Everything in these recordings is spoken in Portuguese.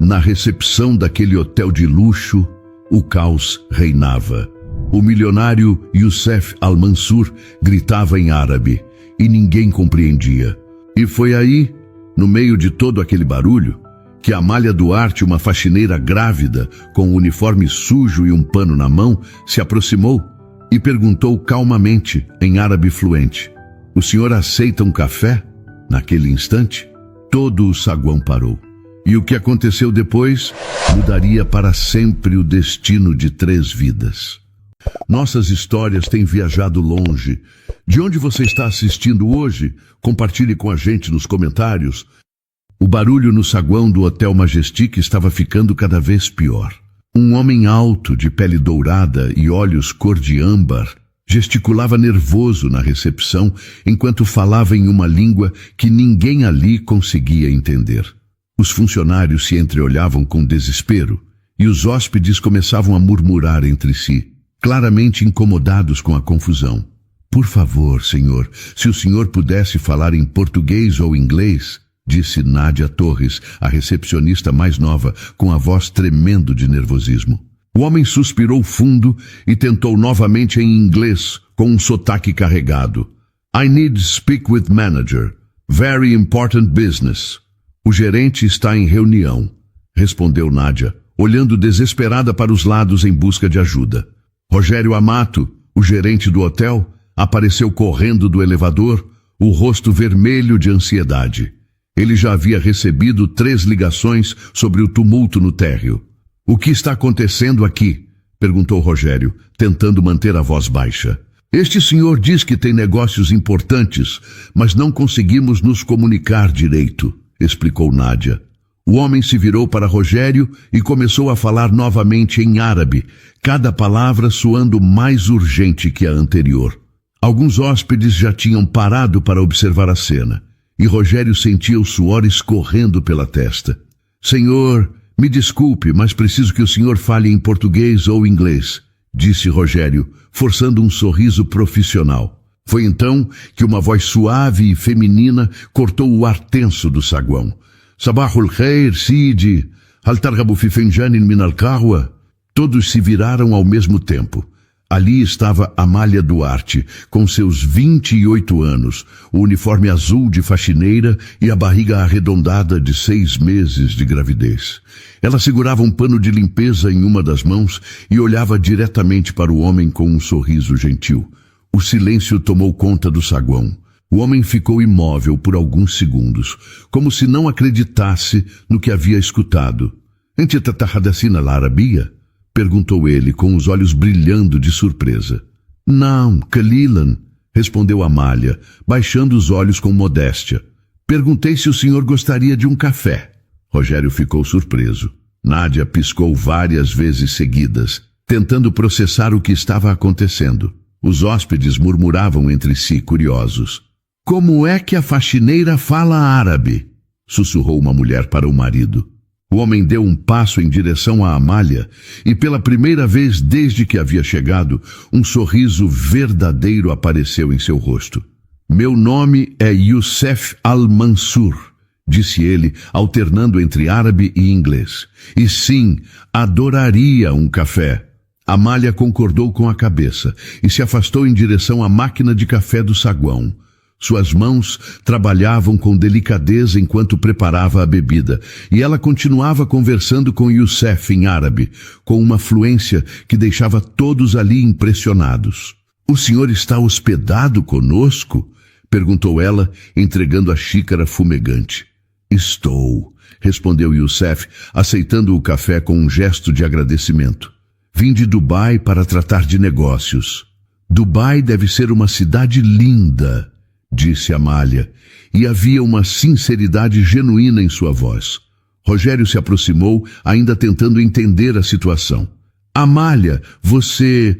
Na recepção daquele hotel de luxo, o caos reinava. O milionário Youssef Al-Mansur gritava em árabe e ninguém compreendia. E foi aí, no meio de todo aquele barulho, que Amália Duarte, uma faxineira grávida, com um uniforme sujo e um pano na mão, se aproximou e perguntou calmamente, em árabe fluente: "O senhor aceita um café?" Naquele instante, todo o saguão parou. E o que aconteceu depois mudaria para sempre o destino de 3 vidas. Nossas histórias têm viajado longe. De onde você está assistindo hoje? Compartilhe com a gente nos comentários. O barulho no saguão do Hotel Majestic estava ficando cada vez pior. Um homem alto, de pele dourada e olhos cor de âmbar, gesticulava nervoso na recepção enquanto falava em uma língua que ninguém ali conseguia entender. Os funcionários se entreolhavam com desespero e os hóspedes começavam a murmurar entre si, claramente incomodados com a confusão. "Por favor, senhor, se o senhor pudesse falar em português ou inglês", disse Nádia Torres, a recepcionista mais nova, com a voz tremendo de nervosismo. O homem suspirou fundo e tentou novamente em inglês, com um sotaque carregado. "I need to speak with manager. Very important business." "O gerente está em reunião", respondeu Nádia, olhando desesperada para os lados em busca de ajuda. Rogério Amato, o gerente do hotel, apareceu correndo do elevador, o rosto vermelho de ansiedade. Ele já havia recebido 3 ligações sobre o tumulto no térreo. "O que está acontecendo aqui?" perguntou Rogério, tentando manter a voz baixa. "Este senhor diz que tem negócios importantes, mas não conseguimos nos comunicar direito", explicou Nádia. O homem se virou para Rogério e começou a falar novamente em árabe, cada palavra soando mais urgente que a anterior. Alguns hóspedes já tinham parado para observar a cena, e Rogério sentia o suor escorrendo pela testa. "Senhor, me desculpe, mas preciso que o senhor fale em português ou inglês", disse Rogério, forçando um sorriso profissional. Foi então que uma voz suave e feminina cortou o ar tenso do saguão. "Sabahul khair, Sidi. Hal targhabu fi finjanin min al-qahwa?" Todos se viraram ao mesmo tempo. Ali estava Amália Duarte, com seus 28 anos, o uniforme azul de faxineira e a barriga arredondada de 6 meses de gravidez. Ela segurava um pano de limpeza em uma das mãos e olhava diretamente para o homem com um sorriso gentil. O silêncio tomou conta do saguão. O homem ficou imóvel por alguns segundos, como se não acreditasse no que havia escutado. "Ente tatahadassina al-arabia?" perguntou ele, com os olhos brilhando de surpresa. "Não, Kalilan", respondeu Amália, baixando os olhos com modéstia. "Perguntei se o senhor gostaria de um café." Rogério ficou surpreso. Nádia piscou várias vezes seguidas, tentando processar o que estava acontecendo. Os hóspedes murmuravam entre si, curiosos. "Como é que a faxineira fala árabe?" sussurrou uma mulher para o marido. O homem deu um passo em direção a Amália e, pela primeira vez desde que havia chegado, um sorriso verdadeiro apareceu em seu rosto. "Meu nome é Youssef Al-Mansur", disse ele, alternando entre árabe e inglês. "E sim, adoraria um café." Amália concordou com a cabeça e se afastou em direção à máquina de café do saguão. Suas mãos trabalhavam com delicadeza enquanto preparava a bebida, e ela continuava conversando com Youssef em árabe, com uma fluência que deixava todos ali impressionados. "O senhor está hospedado conosco?" perguntou ela, entregando a xícara fumegante. "Estou", respondeu Youssef, aceitando o café com um gesto de agradecimento. "Vim de Dubai para tratar de negócios." "Dubai deve ser uma cidade linda", disse Amália, e havia uma sinceridade genuína em sua voz. Rogério se aproximou, ainda tentando entender a situação. "Amália, você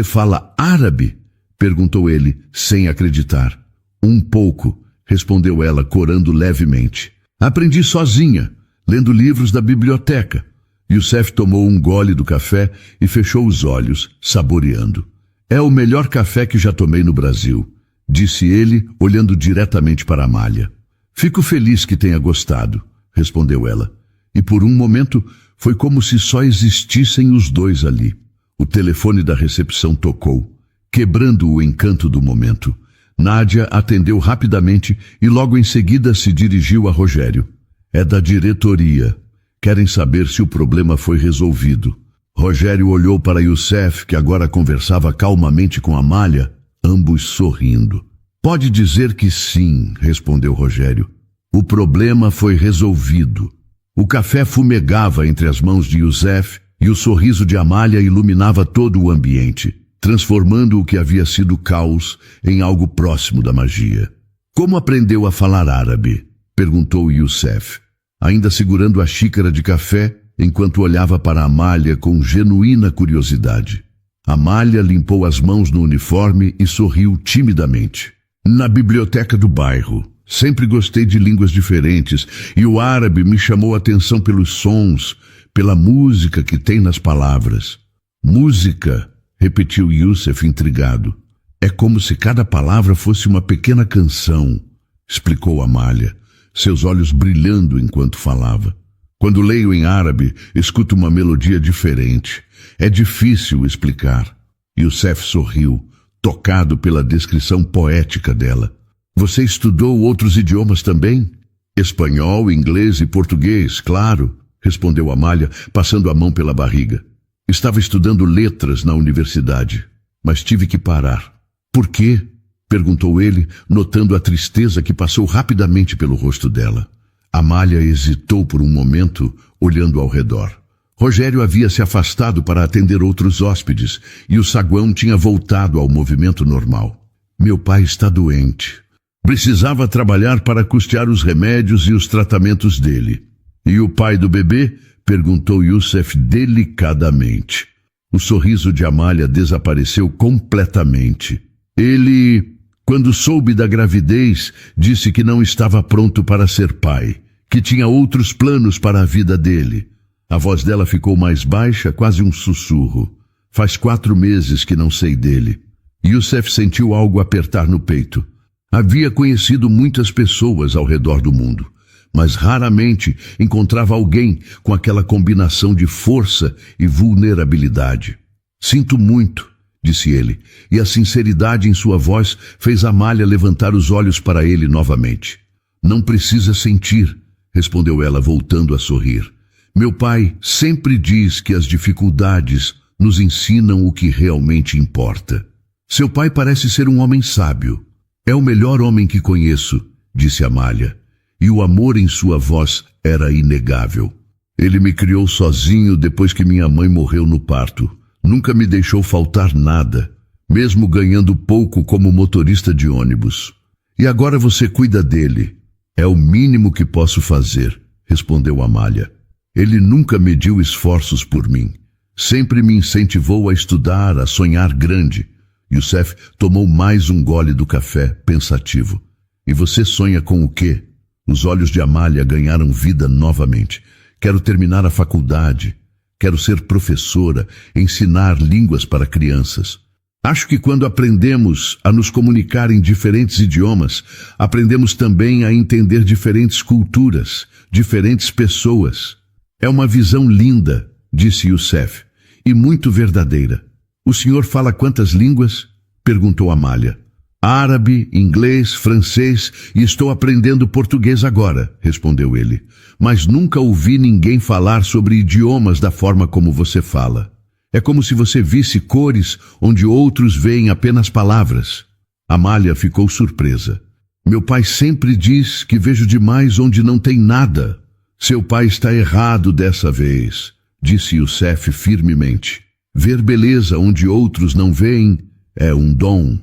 fala árabe?" perguntou ele, sem acreditar. "Um pouco", respondeu ela, corando levemente. "Aprendi sozinha, lendo livros da biblioteca." Youssef tomou um gole do café e fechou os olhos, saboreando. "É o melhor café que já tomei no Brasil", disse ele, olhando diretamente para Amália. "Fico feliz que tenha gostado", respondeu ela. e por um momento foi como se só existissem os dois ali. O telefone da recepção tocou, quebrando o encanto do momento. Nádia atendeu rapidamente e logo em seguida se dirigiu a Rogério. É da diretoria. Querem saber se o problema foi resolvido. Rogério olhou para Youssef, que agora conversava calmamente com Amália, ambos sorrindo. Pode dizer que sim, respondeu Rogério. O problema foi resolvido. O café fumegava entre as mãos de Youssef e o sorriso de Amália iluminava todo o ambiente, transformando o que havia sido caos em algo próximo da magia. Como aprendeu a falar árabe? Perguntou Youssef, ainda segurando a xícara de café enquanto olhava para Amália com genuína curiosidade. Amália limpou as mãos no uniforme e sorriu timidamente. Na biblioteca do bairro. Sempre gostei de línguas diferentes e o árabe me chamou a atenção pelos sons, pela música que tem nas palavras. Música, repetiu Youssef intrigado. É como se cada palavra fosse uma pequena canção, explicou Amália, seus olhos brilhando enquanto falava. Quando leio em árabe, escuto uma melodia diferente. É difícil explicar. Youssef sorriu, tocado pela descrição poética dela. Você estudou outros idiomas também? Espanhol, inglês e português, claro, respondeu Amália, passando a mão pela barriga. Estava estudando letras na universidade, mas tive que parar. Por quê? Perguntou ele, notando a tristeza que passou rapidamente pelo rosto dela. Amália hesitou por um momento, olhando ao redor. Rogério havia se afastado para atender outros hóspedes e o saguão tinha voltado ao movimento normal. Meu pai está doente. Precisava trabalhar para custear os remédios e os tratamentos dele. E o pai do bebê? Perguntou Youssef delicadamente. O sorriso de Amália desapareceu completamente. Ele, quando soube da gravidez, disse que não estava pronto para ser pai, que tinha outros planos para a vida dele. A voz dela ficou mais baixa, quase um sussurro. Faz 4 meses que não sei dele. Youssef sentiu algo apertar no peito. Havia conhecido muitas pessoas ao redor do mundo, mas raramente encontrava alguém com aquela combinação de força e vulnerabilidade. Sinto muito, disse ele, e a sinceridade em sua voz fez Amália levantar os olhos para ele novamente. Não precisa sentir, respondeu ela voltando a sorrir. Meu pai sempre diz que as dificuldades nos ensinam o que realmente importa. Seu pai parece ser um homem sábio. É o melhor homem que conheço, disse Amália, e o amor em sua voz era inegável. Ele me criou sozinho depois que minha mãe morreu no parto. Nunca me deixou faltar nada, mesmo ganhando pouco como motorista de ônibus. E agora você cuida dele. É o mínimo que posso fazer, respondeu Amália. Ele nunca mediu esforços por mim. Sempre me incentivou a estudar, a sonhar grande. Youssef tomou mais um gole do café, pensativo. E você sonha com o quê? Os olhos de Amália ganharam vida novamente. Quero terminar a faculdade. Quero ser professora, ensinar línguas para crianças. Acho que quando aprendemos a nos comunicar em diferentes idiomas, aprendemos também a entender diferentes culturas, diferentes pessoas. É uma visão linda, disse Youssef, e muito verdadeira. O senhor fala quantas línguas? Perguntou Amália. Árabe, inglês, francês e estou aprendendo português agora, respondeu ele. Mas nunca ouvi ninguém falar sobre idiomas da forma como você fala. É como se você visse cores onde outros veem apenas palavras. Amália ficou surpresa. Meu pai sempre diz que vejo demais onde não tem nada. Seu pai está errado dessa vez, disse Youssef firmemente. Ver beleza onde outros não veem é um dom.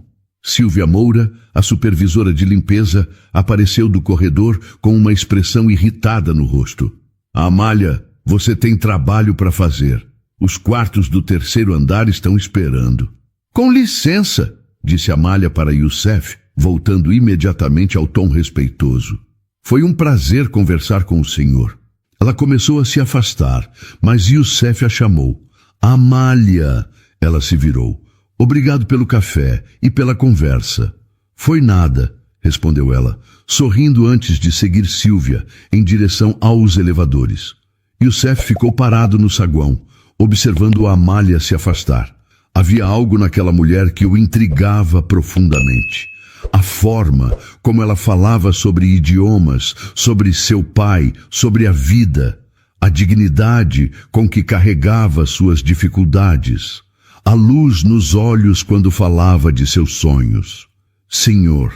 Silvia Moura, a supervisora de limpeza, apareceu do corredor com uma expressão irritada no rosto. Amália, você tem trabalho para fazer. Os quartos do 3º andar estão esperando. Com licença, disse Amália para Youssef, voltando imediatamente ao tom respeitoso. Foi um prazer conversar com o senhor. Ela começou a se afastar, mas Youssef a chamou. Amália! Ela se virou. Obrigado pelo café e pela conversa. Foi nada, respondeu ela, sorrindo antes de seguir Silvia em direção aos elevadores. Youssef ficou parado no saguão, observando a Amália se afastar. Havia algo naquela mulher que o intrigava profundamente. A forma como ela falava sobre idiomas, sobre seu pai, sobre a vida, a dignidade com que carregava suas dificuldades, a luz nos olhos quando falava de seus sonhos. Senhor,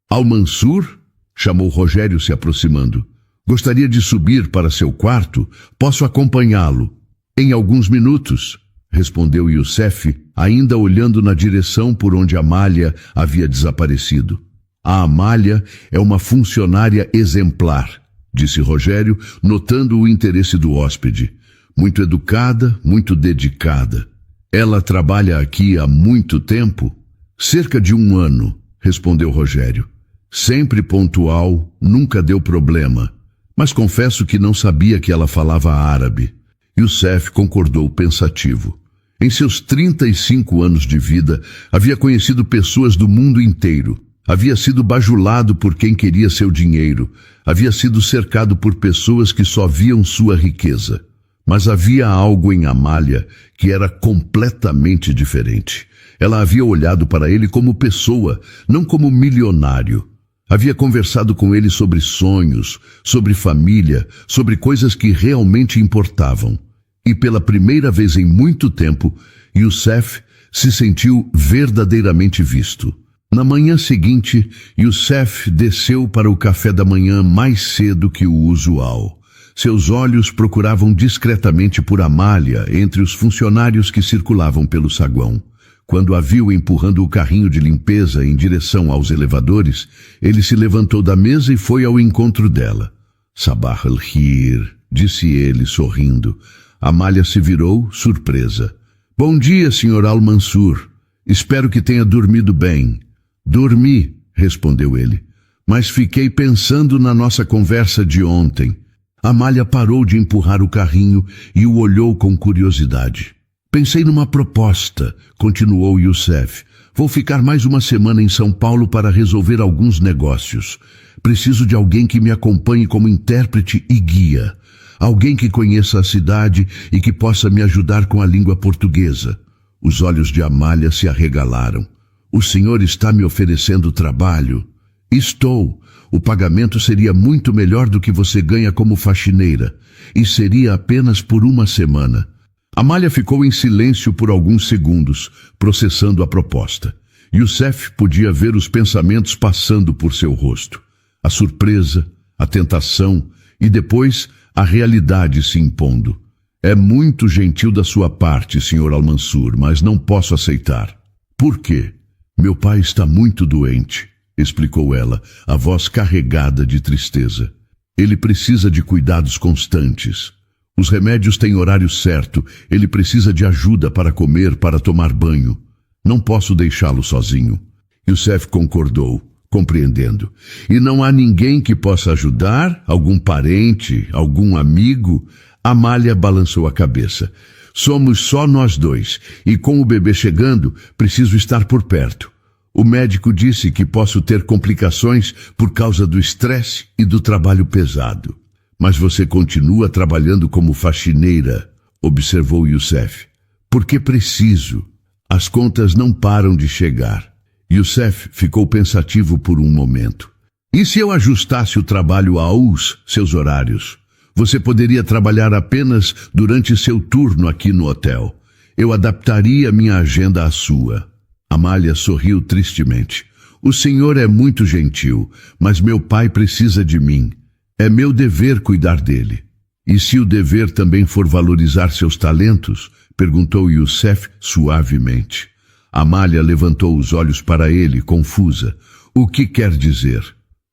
Al-Mansur? Chamou Rogério se aproximando. Gostaria de subir para seu quarto? Posso acompanhá-lo? Em alguns minutos, respondeu Youssef, ainda olhando na direção por onde Amália havia desaparecido. A Amália é uma funcionária exemplar, disse Rogério, notando o interesse do hóspede. Muito educada, muito dedicada. Ela trabalha aqui há muito tempo? Cerca de 1 ano, respondeu Rogério. Sempre pontual, nunca deu problema. Mas confesso que não sabia que ela falava árabe. Youssef concordou pensativo. Em seus 35 anos de vida, havia conhecido pessoas do mundo inteiro. Havia sido bajulado por quem queria seu dinheiro. Havia sido cercado por pessoas que só viam sua riqueza. Mas havia algo em Amália que era completamente diferente. Ela havia olhado para ele como pessoa, não como milionário. Havia conversado com ele sobre sonhos, sobre família, sobre coisas que realmente importavam. E pela primeira vez em muito tempo, Youssef se sentiu verdadeiramente visto. Na manhã seguinte, Youssef desceu para o café da manhã mais cedo que o usual. Seus olhos procuravam discretamente por Amália entre os funcionários que circulavam pelo saguão. Quando a viu empurrando o carrinho de limpeza em direção aos elevadores, ele se levantou da mesa e foi ao encontro dela. Sabah al-Khir, disse ele, sorrindo. Amália se virou, surpresa. Bom dia, Sr. Al-Mansur. Espero que tenha dormido bem. Dormi, respondeu ele. Mas fiquei pensando na nossa conversa de ontem. Amália parou de empurrar o carrinho e o olhou com curiosidade. Pensei numa proposta, continuou Youssef. Vou ficar mais 1 semana em São Paulo para resolver alguns negócios. Preciso de alguém que me acompanhe como intérprete e guia. Alguém que conheça a cidade e que possa me ajudar com a língua portuguesa. Os olhos de Amália se arregalaram. O senhor está me oferecendo trabalho? Estou. O pagamento seria muito melhor do que você ganha como faxineira. E seria apenas por 1 semana. Amália ficou em silêncio por alguns segundos, processando a proposta. Youssef podia ver os pensamentos passando por seu rosto. A surpresa, a tentação e depois a realidade se impondo. É muito gentil da sua parte, Sr. Al-Mansur, mas não posso aceitar. Por quê? Meu pai está muito doente, explicou ela, a voz carregada de tristeza. Ele precisa de cuidados constantes. Os remédios têm horário certo, ele precisa de ajuda para comer, para tomar banho. Não posso deixá-lo sozinho. Youssef concordou, compreendendo. E não há ninguém que possa ajudar? Algum parente? Algum amigo? Amália balançou a cabeça. Somos só nós dois, e com o bebê chegando, preciso estar por perto. O médico disse que posso ter complicações por causa do estresse e do trabalho pesado. Mas você continua trabalhando como faxineira, observou Youssef. Porque preciso. As contas não param de chegar. Youssef ficou pensativo por um momento. E se eu ajustasse o trabalho aos seus horários? Você poderia trabalhar apenas durante seu turno aqui no hotel. Eu adaptaria minha agenda à sua. Amália sorriu tristemente. O senhor é muito gentil, mas meu pai precisa de mim. É meu dever cuidar dele. E se o dever também for valorizar seus talentos? Perguntou Youssef suavemente. Amália levantou os olhos para ele, confusa. O que quer dizer?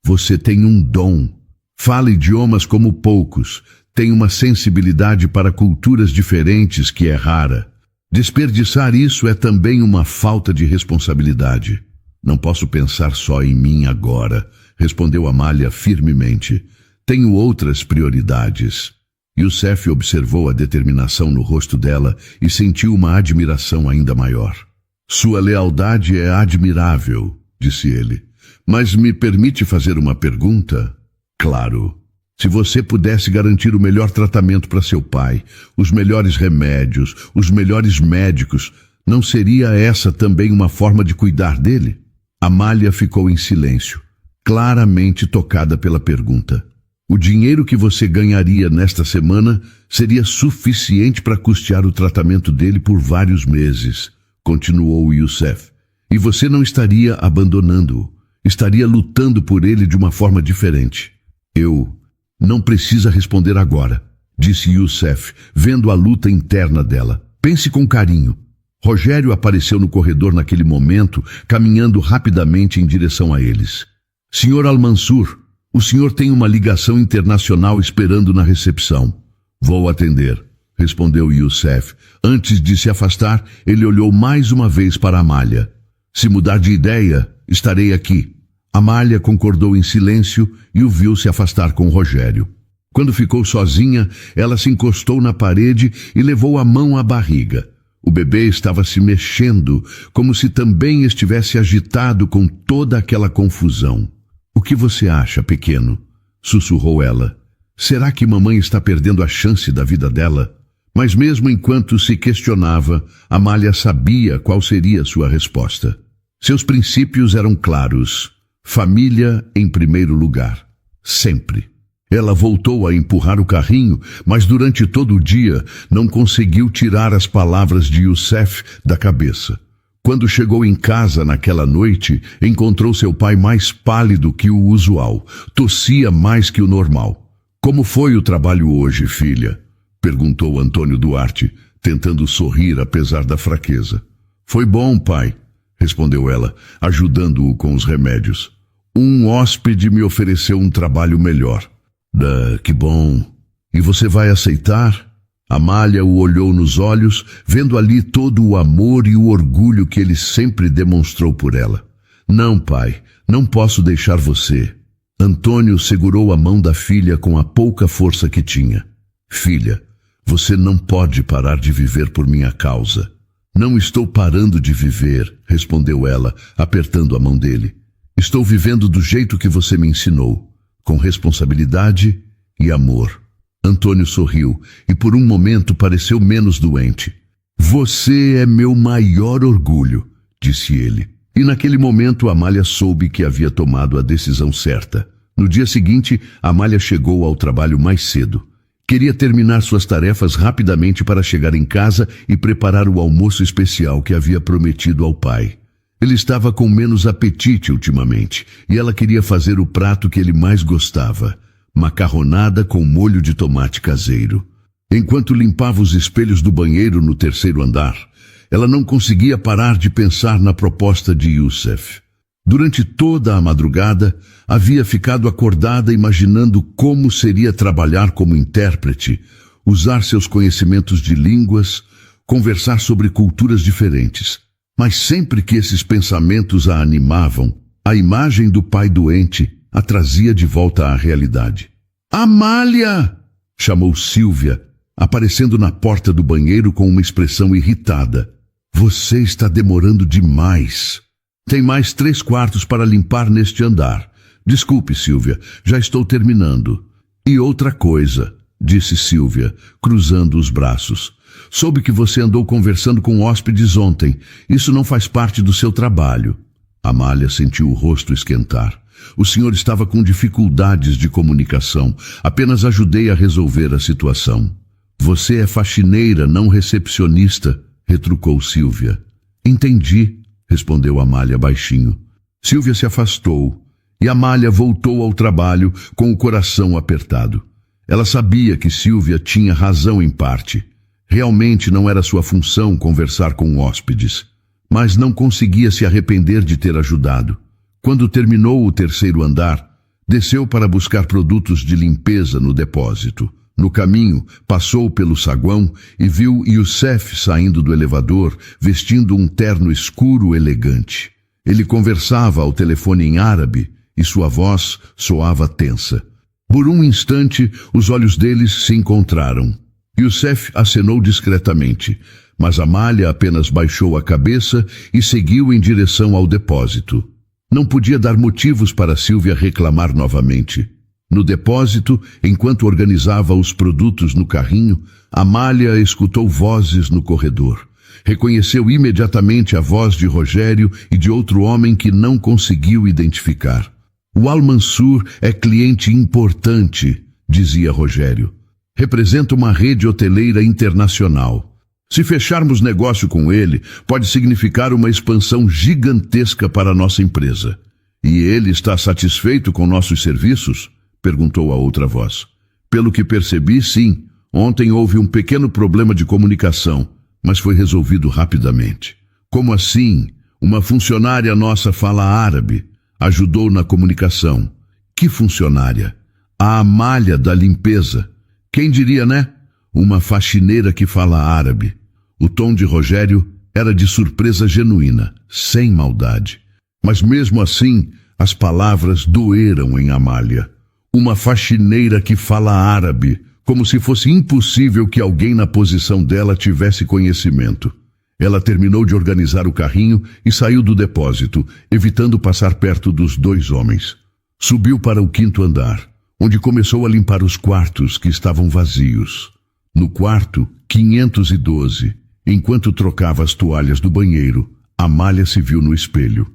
Você tem um dom. Fala idiomas como poucos. Tem uma sensibilidade para culturas diferentes que é rara. Desperdiçar isso é também uma falta de responsabilidade. Não posso pensar só em mim agora, respondeu Amália firmemente. Tenho outras prioridades. Youssef observou a determinação no rosto dela e sentiu uma admiração ainda maior. Sua lealdade é admirável, disse ele. Mas me permite fazer uma pergunta? Claro. Se você pudesse garantir o melhor tratamento para seu pai, os melhores remédios, os melhores médicos, não seria essa também uma forma de cuidar dele? Amália ficou em silêncio, claramente tocada pela pergunta. O dinheiro que você ganharia nesta semana seria suficiente para custear o tratamento dele por vários meses, continuou Youssef. E você não estaria abandonando-o, estaria lutando por ele de uma forma diferente. Não precisa responder agora, disse Youssef, vendo a luta interna dela. Pense com carinho. Rogério apareceu no corredor naquele momento, caminhando rapidamente em direção a eles. Senhor Al-Mansur, o senhor tem uma ligação internacional esperando na recepção. Vou atender, respondeu Youssef. Antes de se afastar, ele olhou mais uma vez para Amália. Se mudar de ideia, estarei aqui. Amália concordou em silêncio e o viu se afastar com Rogério. Quando ficou sozinha, ela se encostou na parede e levou a mão à barriga. O bebê estava se mexendo, como se também estivesse agitado com toda aquela confusão. O que você acha, pequeno? Sussurrou ela. Será que mamãe está perdendo a chance da vida dela? Mas mesmo enquanto se questionava, Amália sabia qual seria sua resposta. Seus princípios eram claros. Família em primeiro lugar. Sempre. Ela voltou a empurrar o carrinho, mas durante todo o dia não conseguiu tirar as palavras de Youssef da cabeça. Quando chegou em casa naquela noite, encontrou seu pai mais pálido que o usual. Tossia mais que o normal. Como foi o trabalho hoje, filha? Perguntou Antônio Duarte, tentando sorrir apesar da fraqueza. Foi bom, pai, respondeu ela, ajudando-o com os remédios. Um hóspede me ofereceu um trabalho melhor. Que bom. E você vai aceitar? Amália o olhou nos olhos, vendo ali todo o amor e o orgulho que ele sempre demonstrou por ela. Não, pai, não posso deixar você. Antônio segurou a mão da filha com a pouca força que tinha. Filha, você não pode parar de viver por minha causa. Não estou parando de viver, respondeu ela, apertando a mão dele. Estou vivendo do jeito que você me ensinou, com responsabilidade e amor. Antônio sorriu e por um momento pareceu menos doente. Você é meu maior orgulho, disse ele. E naquele momento Amália soube que havia tomado a decisão certa. No dia seguinte, Amália chegou ao trabalho mais cedo. Queria terminar suas tarefas rapidamente para chegar em casa e preparar o almoço especial que havia prometido ao pai. Ele estava com menos apetite ultimamente, e ela queria fazer o prato que ele mais gostava, macarronada com molho de tomate caseiro. Enquanto limpava os espelhos do banheiro no terceiro andar, ela não conseguia parar de pensar na proposta de Youssef. Durante toda a madrugada, havia ficado acordada imaginando como seria trabalhar como intérprete, usar seus conhecimentos de línguas, conversar sobre culturas diferentes. Mas sempre que esses pensamentos a animavam, a imagem do pai doente a trazia de volta à realidade. Amália! Chamou Sílvia, aparecendo na porta do banheiro com uma expressão irritada. Você está demorando demais. Tem mais 3 quartos para limpar neste andar. Desculpe, Sílvia, já estou terminando. E outra coisa, disse Sílvia, cruzando os braços. Soube que você andou conversando com hóspedes ontem. Isso não faz parte do seu trabalho. Amália sentiu o rosto esquentar. O senhor estava com dificuldades de comunicação. Apenas ajudei a resolver a situação. Você é faxineira, não recepcionista, retrucou Sílvia. Entendi, respondeu Amália baixinho. Sílvia se afastou e Amália voltou ao trabalho com o coração apertado. Ela sabia que Sílvia tinha razão em parte. Realmente não era sua função conversar com hóspedes, mas não conseguia se arrepender de ter ajudado. Quando terminou o terceiro andar, desceu para buscar produtos de limpeza no depósito. No caminho, passou pelo saguão e viu Youssef saindo do elevador, vestindo um terno escuro elegante. Ele conversava ao telefone em árabe e sua voz soava tensa. Por um instante, os olhos deles se encontraram. Youssef acenou discretamente, mas Amália apenas baixou a cabeça e seguiu em direção ao depósito. Não podia dar motivos para Sílvia reclamar novamente. No depósito, enquanto organizava os produtos no carrinho, Amália escutou vozes no corredor. Reconheceu imediatamente a voz de Rogério e de outro homem que não conseguiu identificar. O Al-Mansur é cliente importante, dizia Rogério. Representa uma rede hoteleira internacional. Se fecharmos negócio com ele, pode significar uma expansão gigantesca para a nossa empresa. E ele está satisfeito com nossos serviços? Perguntou a outra voz. Pelo que percebi, sim. Ontem houve um pequeno problema de comunicação, mas foi resolvido rapidamente. Como assim? Uma funcionária nossa fala árabe. Ajudou na comunicação. Que funcionária? A Amália da limpeza. Quem diria, né? Uma faxineira que fala árabe. O tom de Rogério era de surpresa genuína, sem maldade. Mas mesmo assim, as palavras doeram em Amália. Uma faxineira que fala árabe, como se fosse impossível que alguém na posição dela tivesse conhecimento. Ela terminou de organizar o carrinho e saiu do depósito, evitando passar perto dos dois homens. Subiu para o 5º andar, onde começou a limpar os quartos que estavam vazios. No quarto 512, enquanto trocava as toalhas do banheiro, Amália se viu no espelho.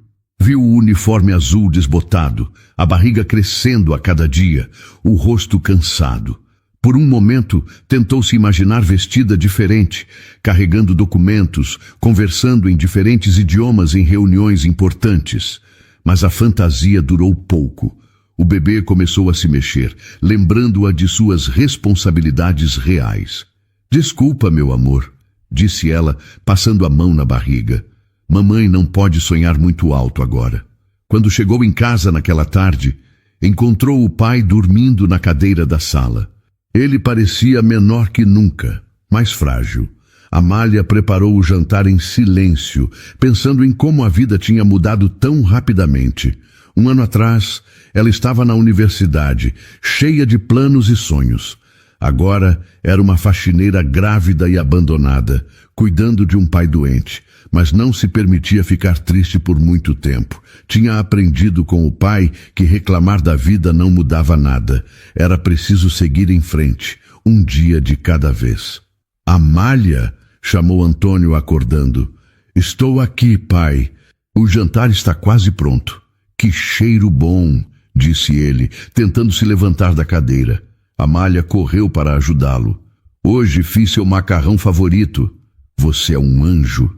Viu o uniforme azul desbotado, a barriga crescendo a cada dia, o rosto cansado. Por um momento, tentou se imaginar vestida diferente, carregando documentos, conversando em diferentes idiomas em reuniões importantes. Mas a fantasia durou pouco. O bebê começou a se mexer, lembrando-a de suas responsabilidades reais. Desculpa, meu amor, disse ela, passando a mão na barriga. Mamãe não pode sonhar muito alto agora. Quando chegou em casa naquela tarde, encontrou o pai dormindo na cadeira da sala. Ele parecia menor que nunca, mais frágil. Amália preparou o jantar em silêncio, pensando em como a vida tinha mudado tão rapidamente. Um ano atrás, ela estava na universidade, cheia de planos e sonhos. Agora era uma faxineira grávida e abandonada, cuidando de um pai doente, mas não se permitia ficar triste por muito tempo. Tinha aprendido com o pai que reclamar da vida não mudava nada. Era preciso seguir em frente, um dia de cada vez. Amália, chamou Antônio acordando. Estou aqui, pai. O jantar está quase pronto. Que cheiro bom, disse ele, tentando se levantar da cadeira. Amália correu para ajudá-lo. Hoje fiz seu macarrão favorito. Você é um anjo,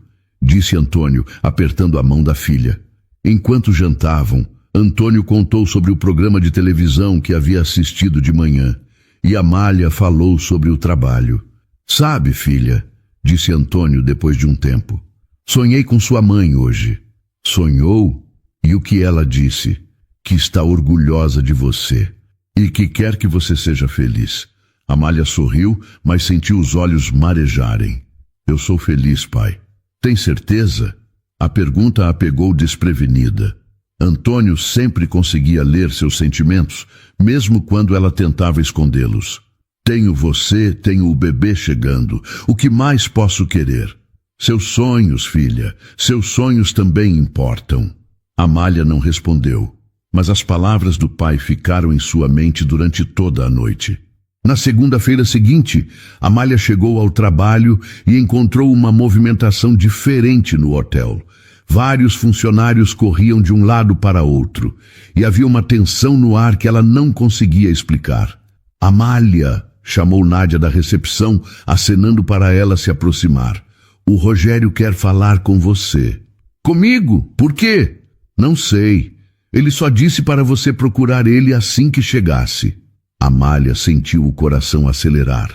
disse Antônio, apertando a mão da filha. Enquanto jantavam, Antônio contou sobre o programa de televisão que havia assistido de manhã, e Amália falou sobre o trabalho. Sabe, filha, disse Antônio depois de um tempo, sonhei com sua mãe hoje. Sonhou? E o que ela disse? Que está orgulhosa de você e que quer que você seja feliz. Amália sorriu, mas sentiu os olhos marejarem. Eu sou feliz, pai. Tem certeza? A pergunta a pegou desprevenida. Antônio sempre conseguia ler seus sentimentos, mesmo quando ela tentava escondê-los. Tenho você, tenho o bebê chegando. O que mais posso querer? Seus sonhos, filha. Seus sonhos também importam. Amália não respondeu, mas as palavras do pai ficaram em sua mente durante toda a noite. Na segunda-feira seguinte, Amália chegou ao trabalho e encontrou uma movimentação diferente no hotel. Vários funcionários corriam de um lado para outro, e havia uma tensão no ar que ela não conseguia explicar. Amália, chamou Nádia da recepção, acenando para ela se aproximar. O Rogério quer falar com você. Comigo? Por quê? Não sei. Ele só disse para você procurar ele assim que chegasse. Amália sentiu o coração acelerar.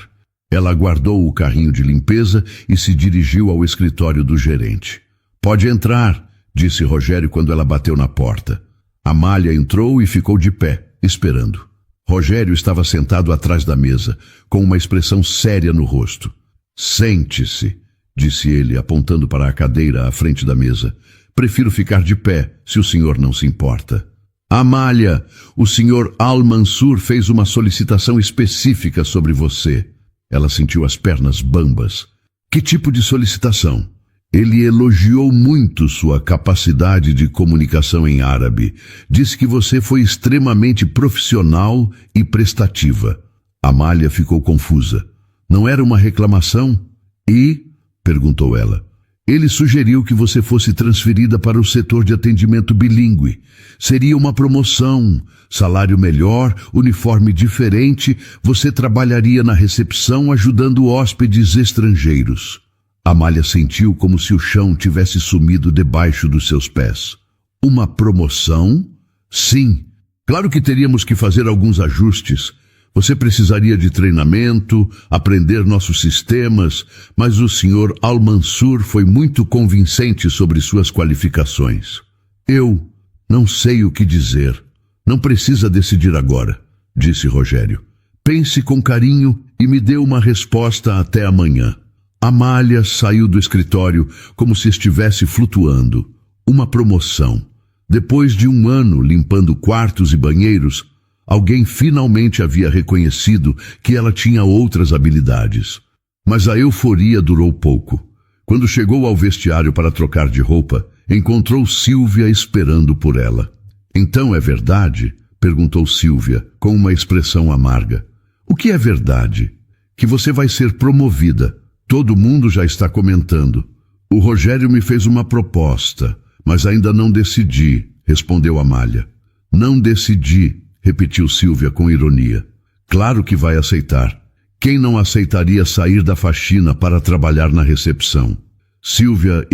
Ela guardou o carrinho de limpeza e se dirigiu ao escritório do gerente. Pode entrar, disse Rogério quando ela bateu na porta. Amália entrou e ficou de pé, esperando. Rogério estava sentado atrás da mesa, com uma expressão séria no rosto. Sente-se, disse ele, apontando para a cadeira à frente da mesa. Prefiro ficar de pé, se o senhor não se importa. Amália, o senhor Al-Mansur fez uma solicitação específica sobre você. Ela sentiu as pernas bambas. Que tipo de solicitação? Ele elogiou muito sua capacidade de comunicação em árabe. Disse que você foi extremamente profissional e prestativa. Amália ficou confusa. Não era uma reclamação? E? Perguntou ela. Ele sugeriu que você fosse transferida para o setor de atendimento bilíngue. Seria uma promoção, salário melhor, uniforme diferente, você trabalharia na recepção ajudando hóspedes estrangeiros. Amália sentiu como se o chão tivesse sumido debaixo dos seus pés. Uma promoção? Sim. Claro que teríamos que fazer alguns ajustes. Você precisaria de treinamento, aprender nossos sistemas, mas o Sr. Al-Mansur foi muito convincente sobre suas qualificações. Eu não sei o que dizer. Não precisa decidir agora, disse Rogério. Pense com carinho e me dê uma resposta até amanhã. Amália saiu do escritório como se estivesse flutuando. Uma promoção. Depois de 1 ano limpando quartos e banheiros, alguém finalmente havia reconhecido que ela tinha outras habilidades. Mas a euforia durou pouco. Quando chegou ao vestiário para trocar de roupa, encontrou Sílvia esperando por ela. Então é verdade? Perguntou Sílvia, com uma expressão amarga. O que é verdade? Que você vai ser promovida. Todo mundo já está comentando. O Rogério me fez uma proposta, mas ainda não decidi, respondeu Amália. Não decidi, repetiu Sílvia com ironia. Claro que vai aceitar. Quem não aceitaria sair da faxina para trabalhar na recepção? Sílvia,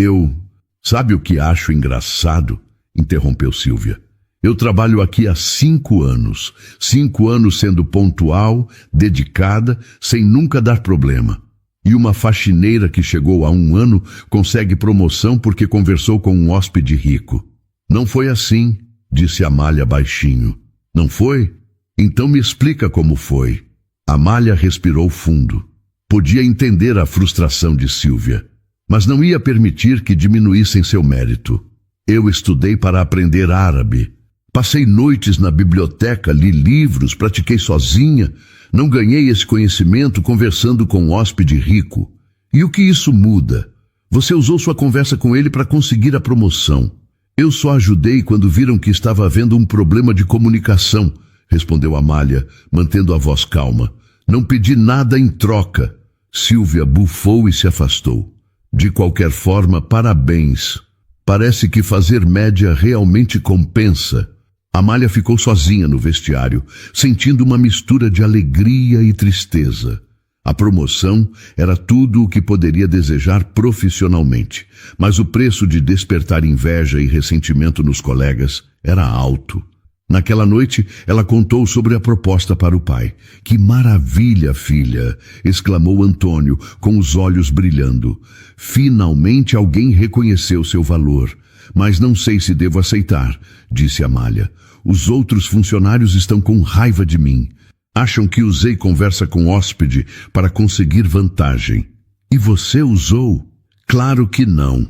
Sabe o que acho engraçado? Interrompeu Sílvia. Eu trabalho aqui há 5 anos. 5 anos sendo pontual, dedicada, sem nunca dar problema. E uma faxineira que chegou há 1 ano consegue promoção porque conversou com um hóspede rico. Não foi assim, disse Amália baixinho. Não foi? Então me explica como foi. Amália respirou fundo. Podia entender a frustração de Sílvia, mas não ia permitir que diminuíssem seu mérito. Eu estudei para aprender árabe. Passei noites na biblioteca, li livros, pratiquei sozinha. Não ganhei esse conhecimento conversando com um hóspede rico. E o que isso muda? Você usou sua conversa com ele para conseguir a promoção. Eu só ajudei quando viram que estava havendo um problema de comunicação, respondeu Amália, mantendo a voz calma. Não pedi nada em troca. Sílvia bufou e se afastou. De qualquer forma, parabéns. Parece que fazer média realmente compensa. Amália ficou sozinha no vestiário, sentindo uma mistura de alegria e tristeza. A promoção era tudo o que poderia desejar profissionalmente, mas o preço de despertar inveja e ressentimento nos colegas era alto. Naquela noite, ela contou sobre a proposta para o pai. Que maravilha, filha! Exclamou Antônio, com os olhos brilhando. Finalmente alguém reconheceu seu valor. Mas não sei se devo aceitar, disse Amália. Os outros funcionários estão com raiva de mim. Acham que usei conversa com hóspede para conseguir vantagem. E você usou? Claro que não.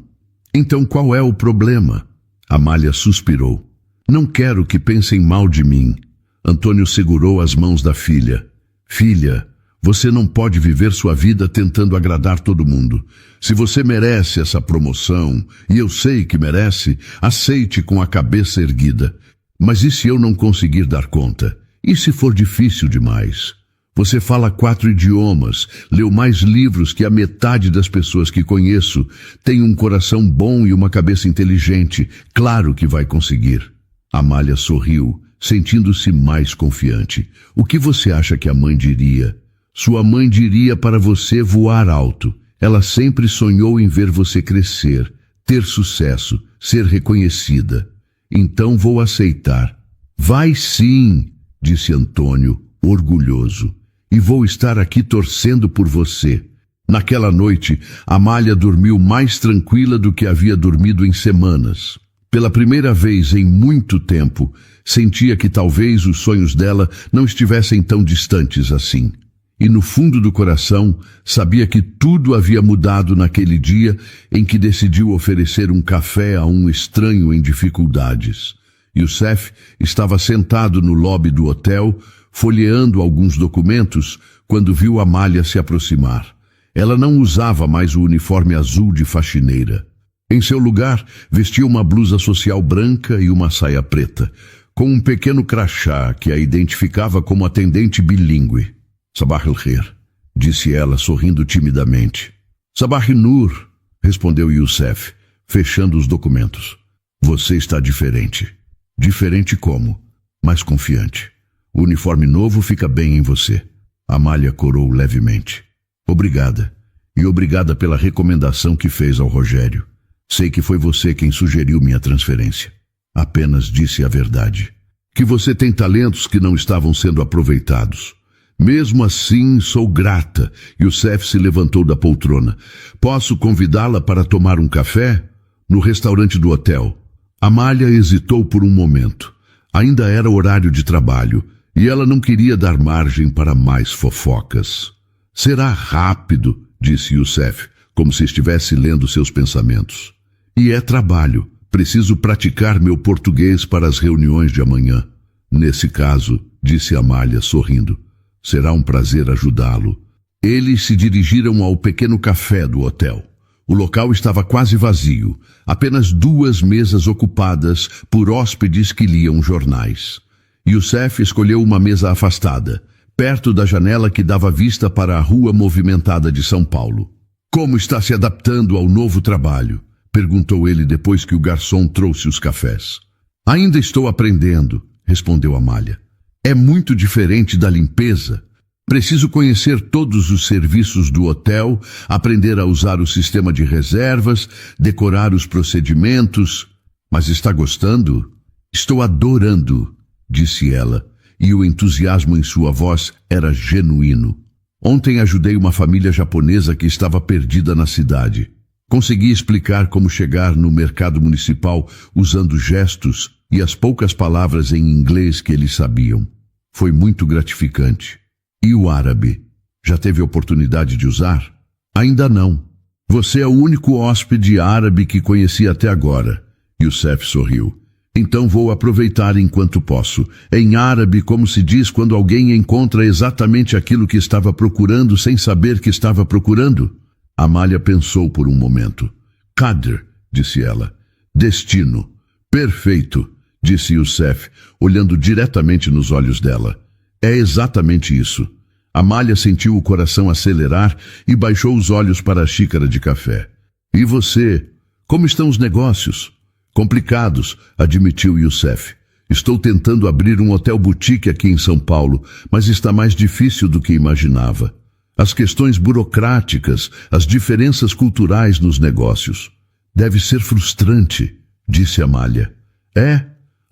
Então qual é o problema? Amália suspirou. Não quero que pensem mal de mim. Antônio segurou as mãos da filha. Filha, você não pode viver sua vida tentando agradar todo mundo. Se você merece essa promoção, e eu sei que merece, aceite com a cabeça erguida. Mas e se eu não conseguir dar conta? E se for difícil demais? Você fala 4 idiomas, leu mais livros que a metade das pessoas que conheço, tem um coração bom e uma cabeça inteligente. Claro que vai conseguir. Amália sorriu, sentindo-se mais confiante. O que você acha que a mãe diria? Sua mãe diria para você voar alto. Ela sempre sonhou em ver você crescer, ter sucesso, ser reconhecida. Então vou aceitar. Vai sim, disse Antônio, orgulhoso. E vou estar aqui torcendo por você. Naquela noite, Amália dormiu mais tranquila do que havia dormido em semanas. Pela primeira vez em muito tempo, sentia que talvez os sonhos dela não estivessem tão distantes assim. E no fundo do coração, sabia que tudo havia mudado naquele dia em que decidiu oferecer um café a um estranho em dificuldades. Youssef estava sentado no lobby do hotel, folheando alguns documentos, quando viu Amália se aproximar. Ela não usava mais o uniforme azul de faxineira. Em seu lugar, vestia uma blusa social branca e uma saia preta, com um pequeno crachá que a identificava como atendente bilíngue. Sabah al-Khair, disse ela, sorrindo timidamente. Sabah al-Nur, respondeu Youssef, fechando os documentos. Você está diferente. Diferente como? Mais confiante. O uniforme novo fica bem em você. Amália corou levemente. Obrigada. E obrigada pela recomendação que fez ao Rogério. Sei que foi você quem sugeriu minha transferência. Apenas disse a verdade. Que você tem talentos que não estavam sendo aproveitados. Mesmo assim, sou grata. Youssef se levantou da poltrona. Posso convidá-la para tomar um café? No restaurante do hotel. Amália hesitou por um momento. Ainda era horário de trabalho, e ela não queria dar margem para mais fofocas. Será rápido, disse Youssef, como se estivesse lendo seus pensamentos. E é trabalho. Preciso praticar meu português para as reuniões de amanhã. Nesse caso, disse Amália, sorrindo, será um prazer ajudá-lo. Eles se dirigiram ao pequeno café do hotel. O local estava quase vazio, apenas 2 mesas ocupadas por hóspedes que liam jornais. Youssef escolheu uma mesa afastada, perto da janela que dava vista para a rua movimentada de São Paulo. Como está se adaptando ao novo trabalho? Perguntou ele depois que o garçom trouxe os cafés. Ainda estou aprendendo, respondeu Amália. É muito diferente da limpeza. Preciso conhecer todos os serviços do hotel, aprender a usar o sistema de reservas, decorar os procedimentos. Mas está gostando? Estou adorando, disse ela, e o entusiasmo em sua voz era genuíno. Ontem ajudei uma família japonesa que estava perdida na cidade. Consegui explicar como chegar no mercado municipal usando gestos e as poucas palavras em inglês que eles sabiam. Foi muito gratificante. E o árabe? Já teve oportunidade de usar? Ainda não. Você é o único hóspede árabe que conheci até agora. Youssef sorriu. Então vou aproveitar enquanto posso. Em árabe, como se diz quando alguém encontra exatamente aquilo que estava procurando sem saber que estava procurando? Amália pensou por um momento. Qadr, disse ela. Destino. Perfeito, disse Youssef, olhando diretamente nos olhos dela. É exatamente isso. Amália sentiu o coração acelerar e baixou os olhos para a xícara de café. E você? Como estão os negócios? Complicados, admitiu Youssef. Estou tentando abrir um hotel boutique aqui em São Paulo, mas está mais difícil do que imaginava. As questões burocráticas, as diferenças culturais nos negócios. Deve ser frustrante, disse Amália.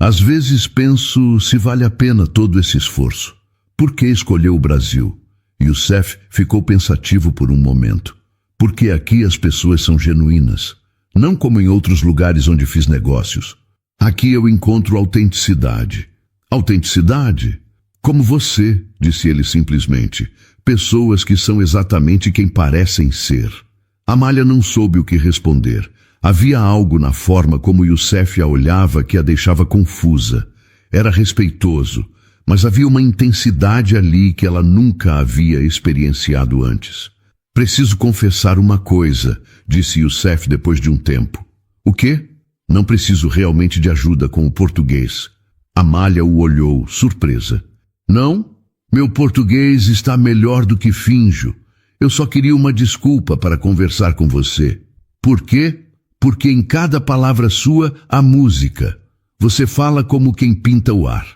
Às vezes penso se vale a pena todo esse esforço. Por que escolheu o Brasil? Youssef ficou pensativo por um momento. Porque aqui as pessoas são genuínas. Não como em outros lugares onde fiz negócios. Aqui eu encontro autenticidade. Autenticidade? Como você, disse ele simplesmente. Pessoas que são exatamente quem parecem ser. Amália não soube o que responder. Havia algo na forma como Youssef a olhava que a deixava confusa. Era respeitoso, mas havia uma intensidade ali que ela nunca havia experienciado antes. Preciso confessar uma coisa, disse Youssef depois de um tempo. O quê? Não preciso realmente de ajuda com o português. Amália o olhou, surpresa. Não? Meu português está melhor do que finjo. Eu só queria uma desculpa para conversar com você. Por quê? Porque em cada palavra sua há música. Você fala como quem pinta o ar.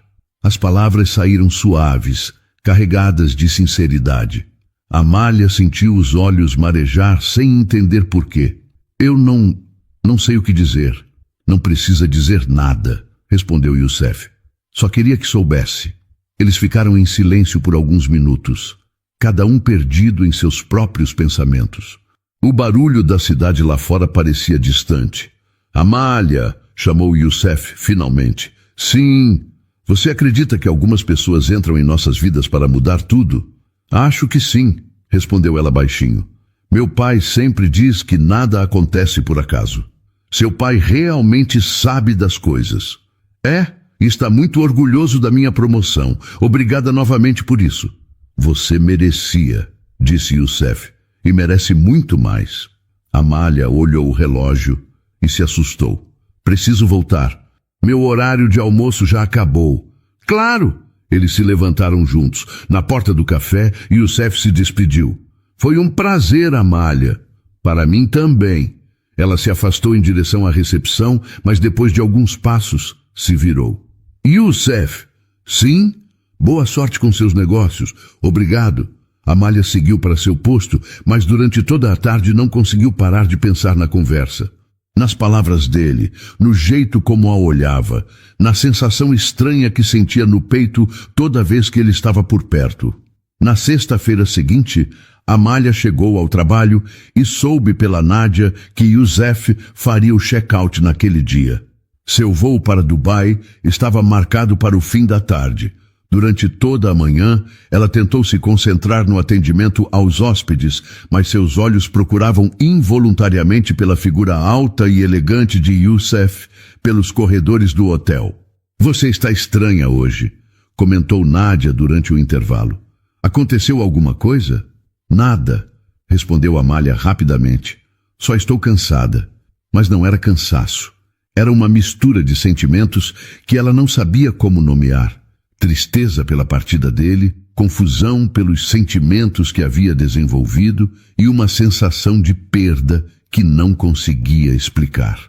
As palavras saíram suaves, carregadas de sinceridade. Amália sentiu os olhos marejar sem entender por quê. Eu não sei o que dizer. Não precisa dizer nada, respondeu Youssef. Só queria que soubesse. Eles ficaram em silêncio por alguns minutos, cada um perdido em seus próprios pensamentos. O barulho da cidade lá fora parecia distante. Amália, chamou Youssef finalmente. Sim. Você acredita que algumas pessoas entram em nossas vidas para mudar tudo? Acho que sim, respondeu ela baixinho. Meu pai sempre diz que nada acontece por acaso. Seu pai realmente sabe das coisas. E está muito orgulhoso da minha promoção. Obrigada novamente por isso. Você merecia, disse Youssef. e merece muito mais. Amália olhou o relógio e se assustou. Preciso voltar. Meu horário de almoço já acabou. Claro! Eles se levantaram juntos. Na porta do café, Youssef se despediu. Foi um prazer, Amália. Para mim também. Ela se afastou em direção à recepção, mas depois de alguns passos, se virou. Youssef! Sim? Boa sorte com seus negócios. Obrigado. Amália seguiu para seu posto, mas durante toda a tarde não conseguiu parar de pensar na conversa. Nas palavras dele, no jeito como a olhava, na sensação estranha que sentia no peito toda vez que ele estava por perto. Na sexta-feira seguinte, Amália chegou ao trabalho e soube pela Nádia que Youssef faria o check-out naquele dia. Seu voo para Dubai estava marcado para o fim da tarde. Durante toda a manhã, ela tentou se concentrar no atendimento aos hóspedes, mas seus olhos procuravam involuntariamente pela figura alta e elegante de Youssef pelos corredores do hotel. Você está estranha hoje, comentou Nádia durante o intervalo. Aconteceu alguma coisa? Nada, respondeu Amália rapidamente. Só estou cansada. Mas não era cansaço. Era uma mistura de sentimentos que ela não sabia como nomear. Tristeza pela partida dele, confusão pelos sentimentos que havia desenvolvido e uma sensação de perda que não conseguia explicar.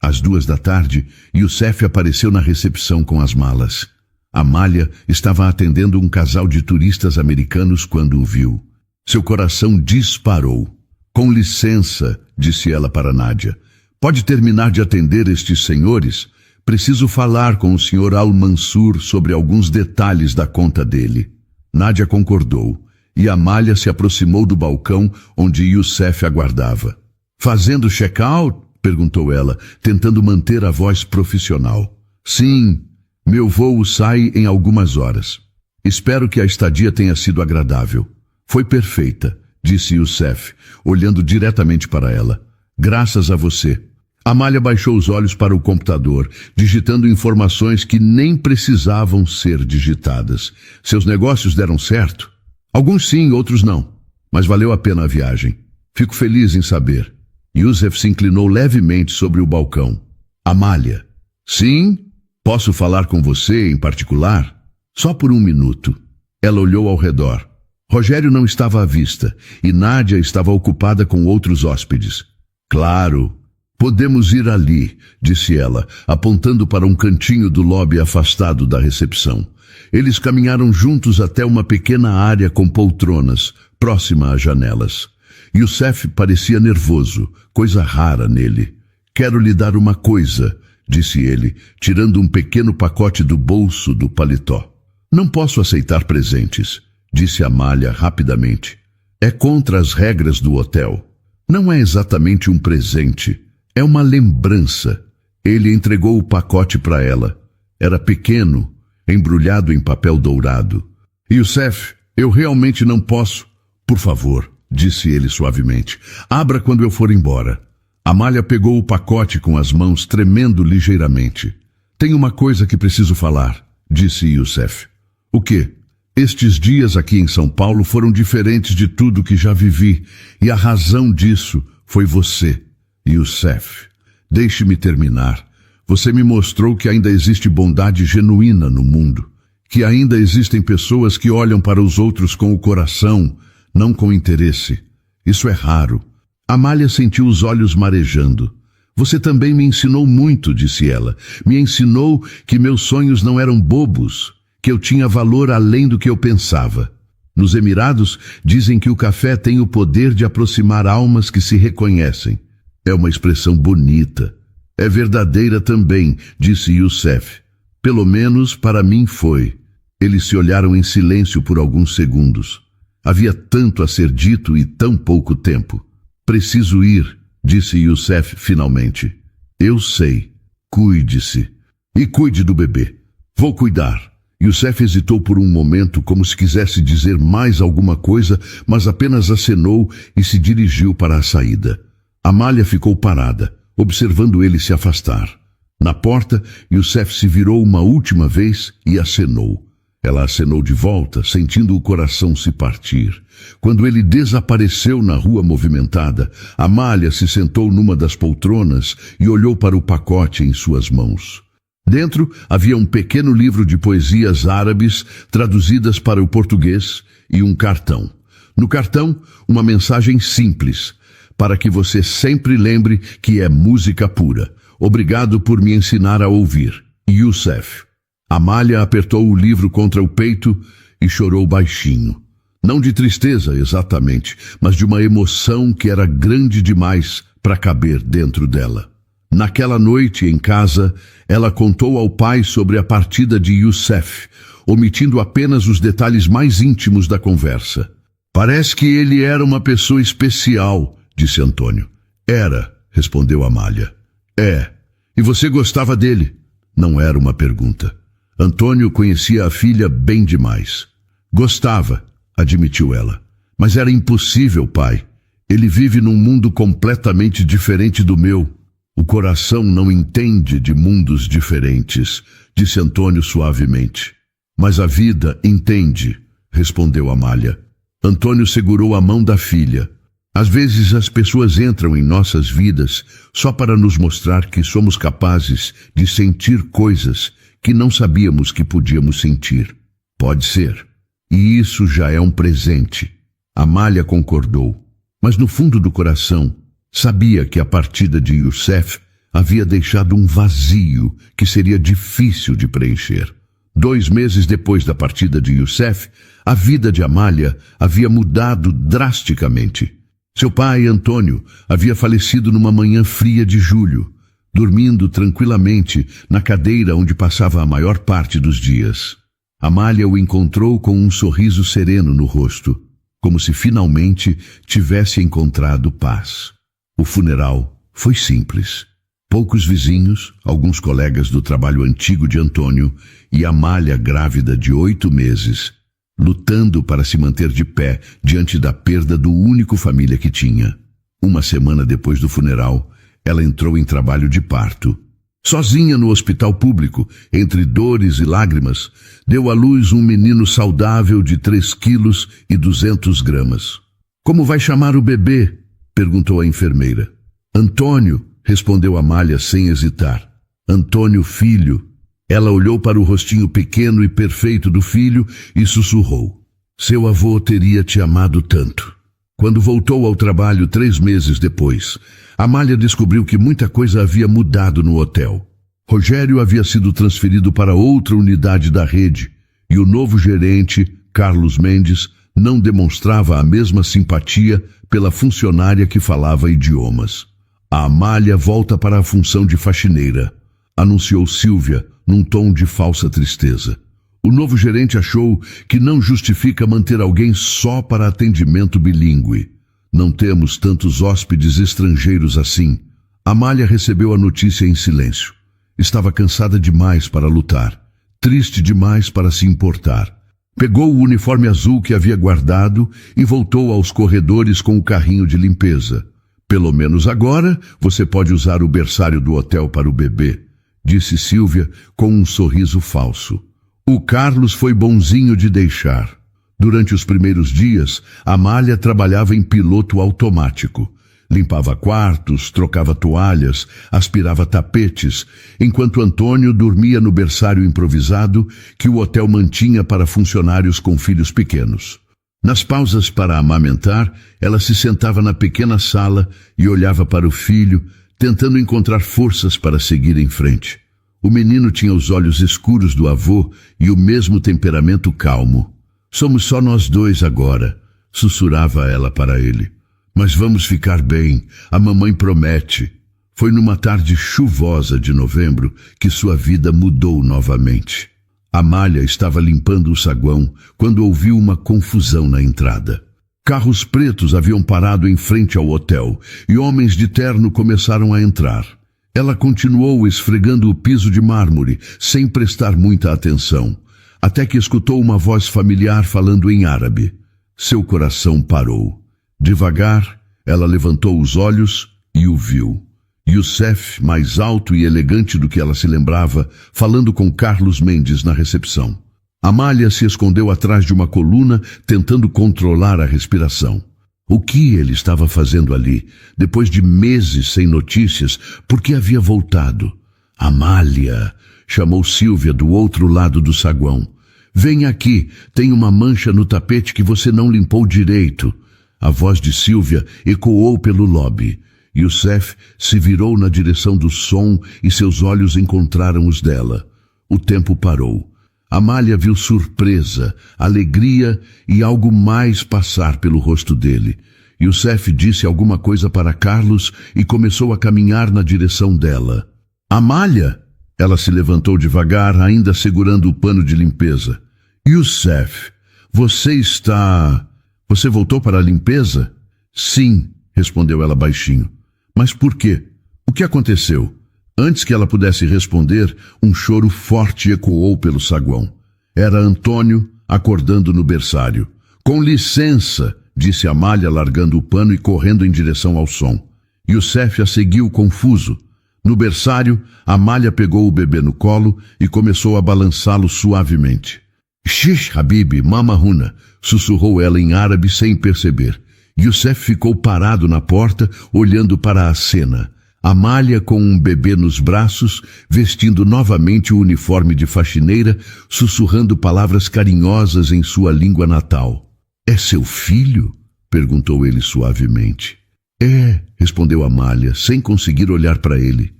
Às 14h, Youssef apareceu na recepção com as malas. Amália estava atendendo um casal de turistas americanos quando o viu. Seu coração disparou. Com licença, disse ela para Nádia. Pode terminar de atender estes senhores? Preciso falar com o Sr. Al-Mansur sobre alguns detalhes da conta dele. Nádia concordou, e Amália se aproximou do balcão onde Youssef aguardava. Fazendo check-out? Perguntou ela, tentando manter a voz profissional. Sim, meu voo sai em algumas horas. Espero que a estadia tenha sido agradável. Foi perfeita, disse Youssef, olhando diretamente para ela. Graças a você. Amália baixou os olhos para o computador, digitando informações que nem precisavam ser digitadas. Seus negócios deram certo? Alguns sim, outros não. Mas valeu a pena a viagem. Fico feliz em saber. Youssef se inclinou levemente sobre o balcão. Amália. Sim? Posso falar com você em particular? Só por um minuto. Ela olhou ao redor. Rogério não estava à vista, e Nádia estava ocupada com outros hóspedes. Claro. Podemos ir ali, disse ela, apontando para um cantinho do lobby afastado da recepção. Eles caminharam juntos até uma pequena área com poltronas, próxima às janelas. Youssef parecia nervoso, coisa rara nele. Quero lhe dar uma coisa, disse ele, tirando um pequeno pacote do bolso do paletó. Não posso aceitar presentes, disse Amália rapidamente. É contra as regras do hotel. Não é exatamente um presente. É uma lembrança. Ele entregou o pacote para ela. Era pequeno, embrulhado em papel dourado. Youssef, eu realmente não posso. Por favor, disse ele suavemente. Abra quando eu for embora. Amália pegou o pacote com as mãos tremendo ligeiramente. Tem uma coisa que preciso falar, disse Youssef. O quê? Estes dias aqui em São Paulo foram diferentes de tudo que já vivi, e a razão disso foi você. Youssef, deixe-me terminar. Você me mostrou que ainda existe bondade genuína no mundo, que ainda existem pessoas que olham para os outros com o coração, não com interesse. Isso é raro. Amália sentiu os olhos marejando. Você também me ensinou muito, disse ela. Me ensinou que meus sonhos não eram bobos, que eu tinha valor além do que eu pensava. Nos Emirados, dizem que o café tem o poder de aproximar almas que se reconhecem. É uma expressão bonita. É verdadeira também, disse Youssef. Pelo menos para mim foi. Eles se olharam em silêncio por alguns segundos. Havia tanto a ser dito e tão pouco tempo. Preciso ir, disse Youssef finalmente. Eu sei. Cuide-se. E cuide do bebê. Vou cuidar. Youssef hesitou por um momento, como se quisesse dizer mais alguma coisa, mas apenas acenou e se dirigiu para a saída. Amália ficou parada, observando ele se afastar. Na porta, Youssef se virou uma última vez e acenou. Ela acenou de volta, sentindo o coração se partir. Quando ele desapareceu na rua movimentada, Amália se sentou numa das poltronas e olhou para o pacote em suas mãos. Dentro havia um pequeno livro de poesias árabes traduzidas para o português e um cartão. No cartão, uma mensagem simples, para que você sempre lembre que é música pura. Obrigado por me ensinar a ouvir. Youssef. Amália apertou o livro contra o peito e chorou baixinho. Não de tristeza, exatamente, mas de uma emoção que era grande demais para caber dentro dela. Naquela noite, em casa, ela contou ao pai sobre a partida de Youssef, omitindo apenas os detalhes mais íntimos da conversa. Parece que ele era uma pessoa especial, disse Antônio. Era, respondeu Amália. É. E você gostava dele? Não era uma pergunta. Antônio conhecia a filha bem demais. Gostava, admitiu ela. Mas era impossível, pai. Ele vive num mundo completamente diferente do meu. O coração não entende de mundos diferentes, disse Antônio suavemente. Mas a vida entende, respondeu Amália. Antônio segurou a mão da filha. Às vezes as pessoas entram em nossas vidas só para nos mostrar que somos capazes de sentir coisas que não sabíamos que podíamos sentir. Pode ser. E isso já é um presente. Amália concordou. Mas no fundo do coração, sabia que a partida de Youssef havia deixado um vazio que seria difícil de preencher. 2 meses depois da partida de Youssef, a vida de Amália havia mudado drasticamente. Seu pai, Antônio, havia falecido numa manhã fria de julho, dormindo tranquilamente na cadeira onde passava a maior parte dos dias. Amália o encontrou com um sorriso sereno no rosto, como se finalmente tivesse encontrado paz. O funeral foi simples. Poucos vizinhos, alguns colegas do trabalho antigo de Antônio e Amália grávida de 8 meses, lutando para se manter de pé diante da perda do único família que tinha. 1 semana depois do funeral, ela entrou em trabalho de parto. Sozinha no hospital público, entre dores e lágrimas, deu à luz um menino saudável de 3 quilos e 200 gramas. Como vai chamar o bebê? Perguntou a enfermeira. Antônio, respondeu Amália sem hesitar. Antônio, filho. Ela olhou para o rostinho pequeno e perfeito do filho e sussurrou. Seu avô teria te amado tanto. Quando voltou ao trabalho 3 meses depois, Amália descobriu que muita coisa havia mudado no hotel. Rogério havia sido transferido para outra unidade da rede e o novo gerente, Carlos Mendes, não demonstrava a mesma simpatia pela funcionária que falava idiomas. A Amália volta para a função de faxineira, anunciou Silvia, num tom de falsa tristeza. O novo gerente achou que não justifica manter alguém só para atendimento bilíngue. Não temos tantos hóspedes estrangeiros assim. Amália recebeu a notícia em silêncio. Estava cansada demais para lutar, triste demais para se importar. Pegou o uniforme azul que havia guardado e voltou aos corredores com o carrinho de limpeza. Pelo menos agora você pode usar o berçário do hotel para o bebê, disse Silvia com um sorriso falso. O Carlos foi bonzinho de deixar. Durante os primeiros dias, Amália trabalhava em piloto automático. Limpava quartos, trocava toalhas, aspirava tapetes, enquanto Antônio dormia no berçário improvisado que o hotel mantinha para funcionários com filhos pequenos. Nas pausas para amamentar, ela se sentava na pequena sala e olhava para o filho, tentando encontrar forças para seguir em frente. O menino tinha os olhos escuros do avô e o mesmo temperamento calmo. Somos só nós dois agora, sussurrava ela para ele. Mas vamos ficar bem, a mamãe promete. Foi numa tarde chuvosa de novembro que sua vida mudou novamente. Amália estava limpando o saguão quando ouviu uma confusão na entrada. Carros pretos haviam parado em frente ao hotel e homens de terno começaram a entrar. Ela continuou esfregando o piso de mármore, sem prestar muita atenção, até que escutou uma voz familiar falando em árabe. Seu coração parou. Devagar, ela levantou os olhos e o viu. Youssef, mais alto e elegante do que ela se lembrava, falando com Carlos Mendes na recepção. Amália se escondeu atrás de uma coluna, tentando controlar a respiração. O que ele estava fazendo ali, depois de meses sem notícias? Por que havia voltado? Amália, chamou Sílvia do outro lado do saguão. Venha aqui, tem uma mancha no tapete que você não limpou direito. A voz de Sílvia ecoou pelo lobby. Youssef se virou na direção do som e seus olhos encontraram os dela. O tempo parou. Amália viu surpresa, alegria e algo mais passar pelo rosto dele. Youssef disse alguma coisa para Carlos e começou a caminhar na direção dela. Amália! Ela se levantou devagar, ainda segurando o pano de limpeza. Youssef, você voltou para a limpeza? Sim, respondeu ela baixinho. Mas por quê? O que aconteceu? Antes que ela pudesse responder, um choro forte ecoou pelo saguão. Era Antônio acordando no berçário. Com licença, disse Amália, largando o pano e correndo em direção ao som. Youssef a seguiu confuso. No berçário, Amália pegou o bebê no colo e começou a balançá-lo suavemente. Shish, Habib, Mama Huna, sussurrou ela em árabe sem perceber. Youssef ficou parado na porta, olhando para a cena. Amália com um bebê nos braços, vestindo novamente o uniforme de faxineira, sussurrando palavras carinhosas em sua língua natal. É seu filho? Perguntou ele suavemente. É, respondeu Amália, sem conseguir olhar para ele.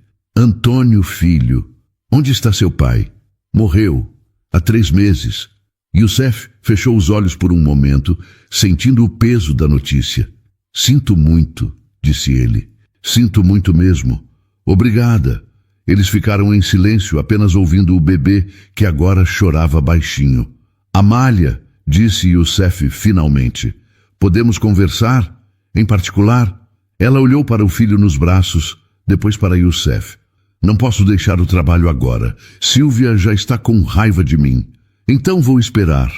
Antônio, filho. Onde está seu pai? Morreu. Há 3 meses. Youssef fechou os olhos por um momento, sentindo o peso da notícia. Sinto muito, disse ele. Sinto muito mesmo. Obrigada. Eles ficaram em silêncio, apenas ouvindo o bebê, que agora chorava baixinho. Amália, disse Youssef finalmente. Podemos conversar? Em particular? Ela olhou para o filho nos braços, depois para Youssef. Não posso deixar o trabalho agora. Sílvia já está com raiva de mim. Então vou esperar.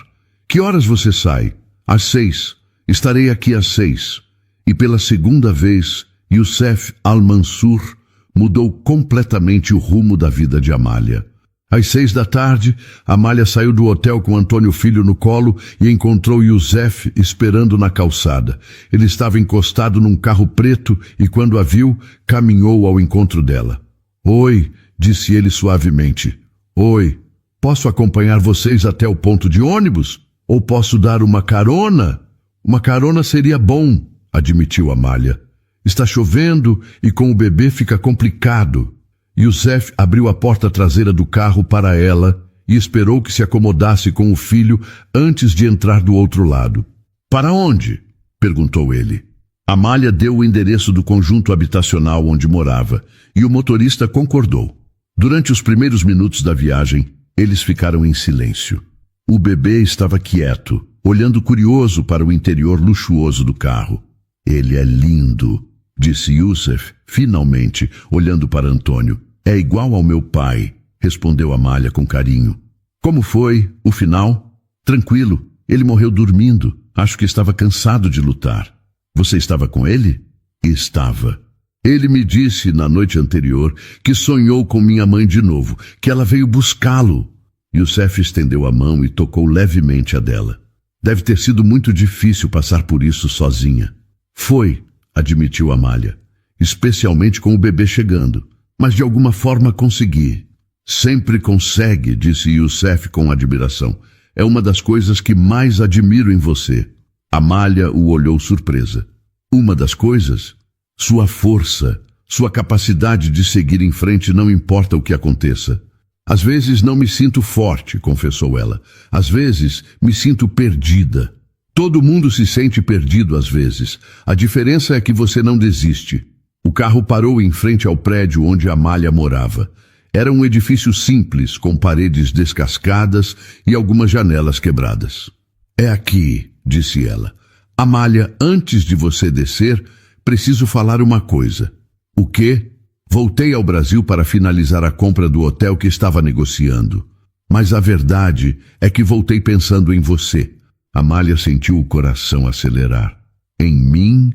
Que horas você sai? Às 6. Estarei aqui às 6. E pela segunda vez, Youssef Al-Mansur mudou completamente o rumo da vida de Amália. Às 6 da tarde, Amália saiu do hotel com Antônio Filho no colo e encontrou Youssef esperando na calçada. Ele estava encostado num carro preto e, quando a viu, caminhou ao encontro dela. Oi, disse ele suavemente. Oi, posso acompanhar vocês até o ponto de ônibus? Ou posso dar uma carona? Uma carona seria bom, admitiu Amália. Está chovendo e com o bebê fica complicado. Youssef abriu a porta traseira do carro para ela e esperou que se acomodasse com o filho antes de entrar do outro lado. Para onde? Perguntou ele. Amália deu o endereço do conjunto habitacional onde morava e o motorista concordou. Durante os primeiros minutos da viagem, eles ficaram em silêncio. O bebê estava quieto, olhando curioso para o interior luxuoso do carro. Ele é lindo, disse Youssef, finalmente, olhando para Antônio. É igual ao meu pai, respondeu Amália com carinho. Como foi, o final? Tranquilo, ele morreu dormindo. Acho que estava cansado de lutar. Você estava com ele? Estava. Ele me disse na noite anterior que sonhou com minha mãe de novo, que ela veio buscá-lo. Youssef estendeu a mão e tocou levemente a dela. Deve ter sido muito difícil passar por isso sozinha. Foi, admitiu Amália, especialmente com o bebê chegando. Mas de alguma forma consegui. Sempre consegue, disse Youssef com admiração. É uma das coisas que mais admiro em você. Amália o olhou surpresa. Uma das coisas? Sua força, sua capacidade de seguir em frente não importa o que aconteça. Às vezes não me sinto forte, confessou ela. Às vezes me sinto perdida. Todo mundo se sente perdido às vezes. A diferença é que você não desiste. O carro parou em frente ao prédio onde Amália morava. Era um edifício simples, com paredes descascadas e algumas janelas quebradas. É aqui, disse ela. Amália, antes de você descer, preciso falar uma coisa. O quê? Voltei ao Brasil para finalizar a compra do hotel que estava negociando. Mas a verdade é que voltei pensando em você. Amália sentiu o coração acelerar. Em mim?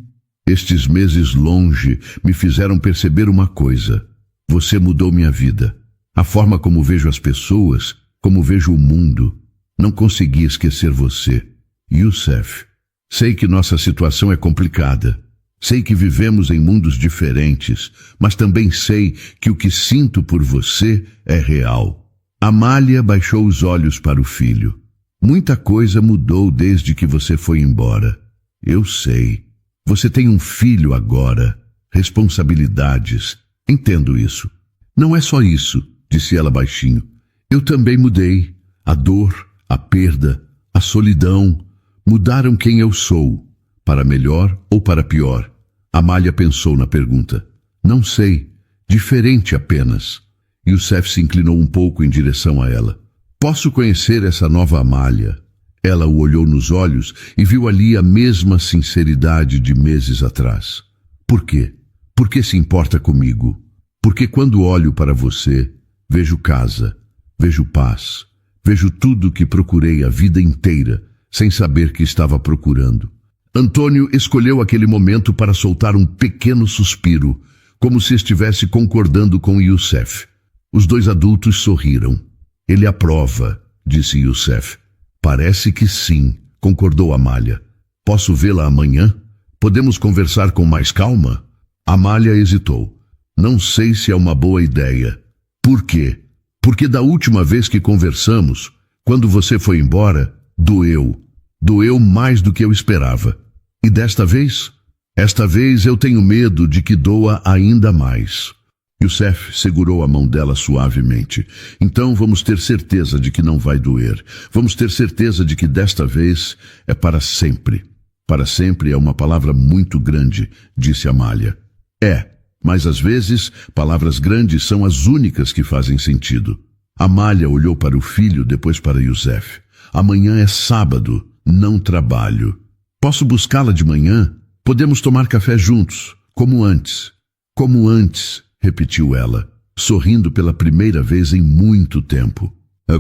Estes meses longe me fizeram perceber uma coisa. Você mudou minha vida. A forma como vejo as pessoas, como vejo o mundo. Não consegui esquecer você. Youssef, sei que nossa situação é complicada. Sei que vivemos em mundos diferentes, mas também sei que o que sinto por você é real. Amália baixou os olhos para o filho. Muita coisa mudou desde que você foi embora. Eu sei. Você tem um filho agora. Responsabilidades. Entendo isso. Não é só isso, disse ela baixinho. Eu também mudei. A dor, a perda, a solidão mudaram quem eu sou. Para melhor ou para pior? Amália pensou na pergunta. Não sei. Diferente apenas. Youssef se inclinou um pouco em direção a ela. Posso conhecer essa nova Amália? Ela o olhou nos olhos e viu ali a mesma sinceridade de meses atrás. Por quê? Por que se importa comigo? Porque quando olho para você, vejo casa, vejo paz, vejo tudo que procurei a vida inteira, sem saber que estava procurando. Antônio escolheu aquele momento para soltar um pequeno suspiro, como se estivesse concordando com Youssef. Os dois adultos sorriram. Ele aprova, disse Youssef. Parece que sim, concordou Amália. Posso vê-la amanhã? Podemos conversar com mais calma? Amália hesitou. Não sei se é uma boa ideia. Por quê? Porque da última vez que conversamos, quando você foi embora, doeu. Doeu mais do que eu esperava. E desta vez? Esta vez eu tenho medo de que doa ainda mais. Youssef segurou a mão dela suavemente. Então vamos ter certeza de que não vai doer. Vamos ter certeza de que desta vez é para sempre. Para sempre é uma palavra muito grande, disse Amália. É, mas às vezes palavras grandes são as únicas que fazem sentido. Amália olhou para o filho, depois para Youssef. Amanhã é sábado, não trabalho. Posso buscá-la de manhã? Podemos tomar café juntos, como antes. Como antes, repetiu ela, sorrindo pela primeira vez em muito tempo.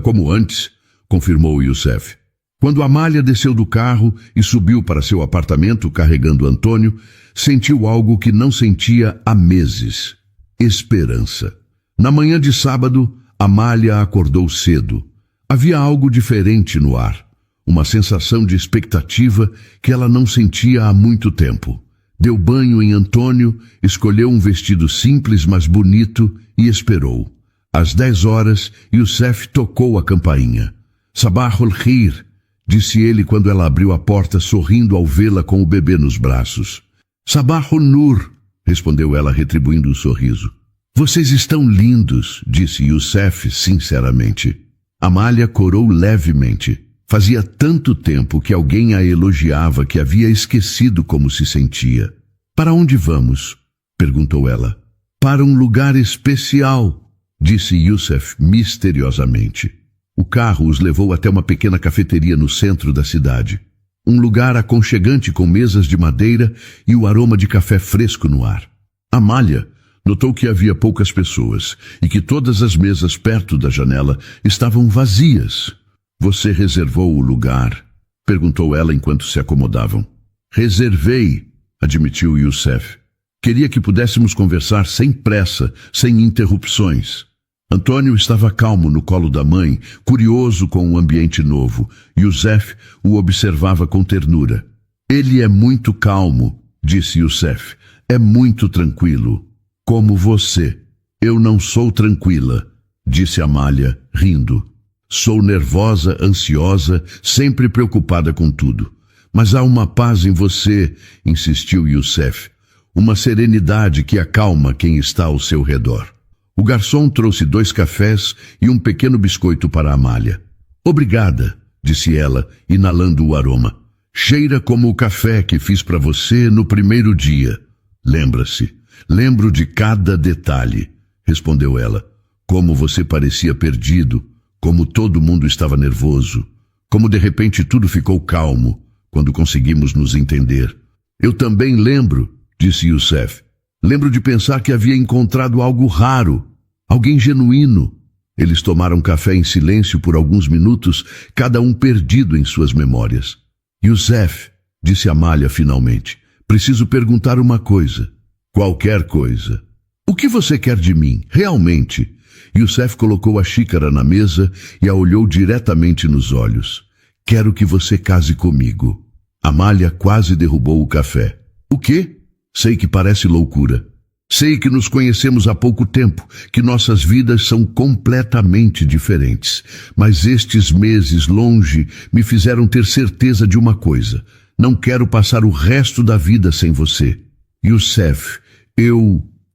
Como antes, confirmou Youssef. Quando Amália desceu do carro e subiu para seu apartamento carregando Antônio, sentiu algo que não sentia há meses. Esperança. Na manhã de sábado, Amália acordou cedo. Havia algo diferente no ar. Uma sensação de expectativa que ela não sentia há muito tempo. Deu banho em Antônio, escolheu um vestido simples, mas bonito, e esperou. Às 10 horas, Youssef tocou a campainha. Sabah al-Khair, disse ele quando ela abriu a porta, sorrindo ao vê-la com o bebê nos braços. Sabah al-Nur, respondeu ela, retribuindo o sorriso. Vocês estão lindos, disse Youssef sinceramente. Amália corou levemente. Fazia tanto tempo que alguém a elogiava que havia esquecido como se sentia. Para onde vamos? Perguntou ela. Para um lugar especial, disse Youssef misteriosamente. O carro os levou até uma pequena cafeteria no centro da cidade. Um lugar aconchegante com mesas de madeira e o aroma de café fresco no ar. Amália notou que havia poucas pessoas e que todas as mesas perto da janela estavam vazias. Você reservou o lugar? Perguntou ela enquanto se acomodavam. Reservei, admitiu Youssef. Queria que pudéssemos conversar sem pressa, sem interrupções. Antônio estava calmo no colo da mãe, curioso com o ambiente novo. Youssef o observava com ternura. Ele é muito calmo, disse Youssef. É muito tranquilo. Como você. Eu não sou tranquila, disse Amália, rindo. Sou nervosa, ansiosa, sempre preocupada com tudo. Mas há uma paz em você, insistiu Youssef. Uma serenidade que acalma quem está ao seu redor. O garçom trouxe 2 cafés e um pequeno biscoito para Amália. Obrigada, disse ela, inalando o aroma. Cheira como o café que fiz para você no primeiro dia. Lembra-se. Lembro de cada detalhe, respondeu ela. Como você parecia perdido. Como todo mundo estava nervoso, como de repente tudo ficou calmo, quando conseguimos nos entender. Eu também lembro, disse Youssef. Lembro de pensar que havia encontrado algo raro, alguém genuíno. Eles tomaram café em silêncio por alguns minutos, cada um perdido em suas memórias. Youssef, disse Amália finalmente, preciso perguntar uma coisa. Qualquer coisa. O que você quer de mim, realmente? Youssef colocou a xícara na mesa e a olhou diretamente nos olhos. Quero que você case comigo. Amália quase derrubou o café. O quê? Sei que parece loucura. Sei que nos conhecemos há pouco tempo, que nossas vidas são completamente diferentes. Mas estes meses longe me fizeram ter certeza de uma coisa. Não quero passar o resto da vida sem você. Youssef,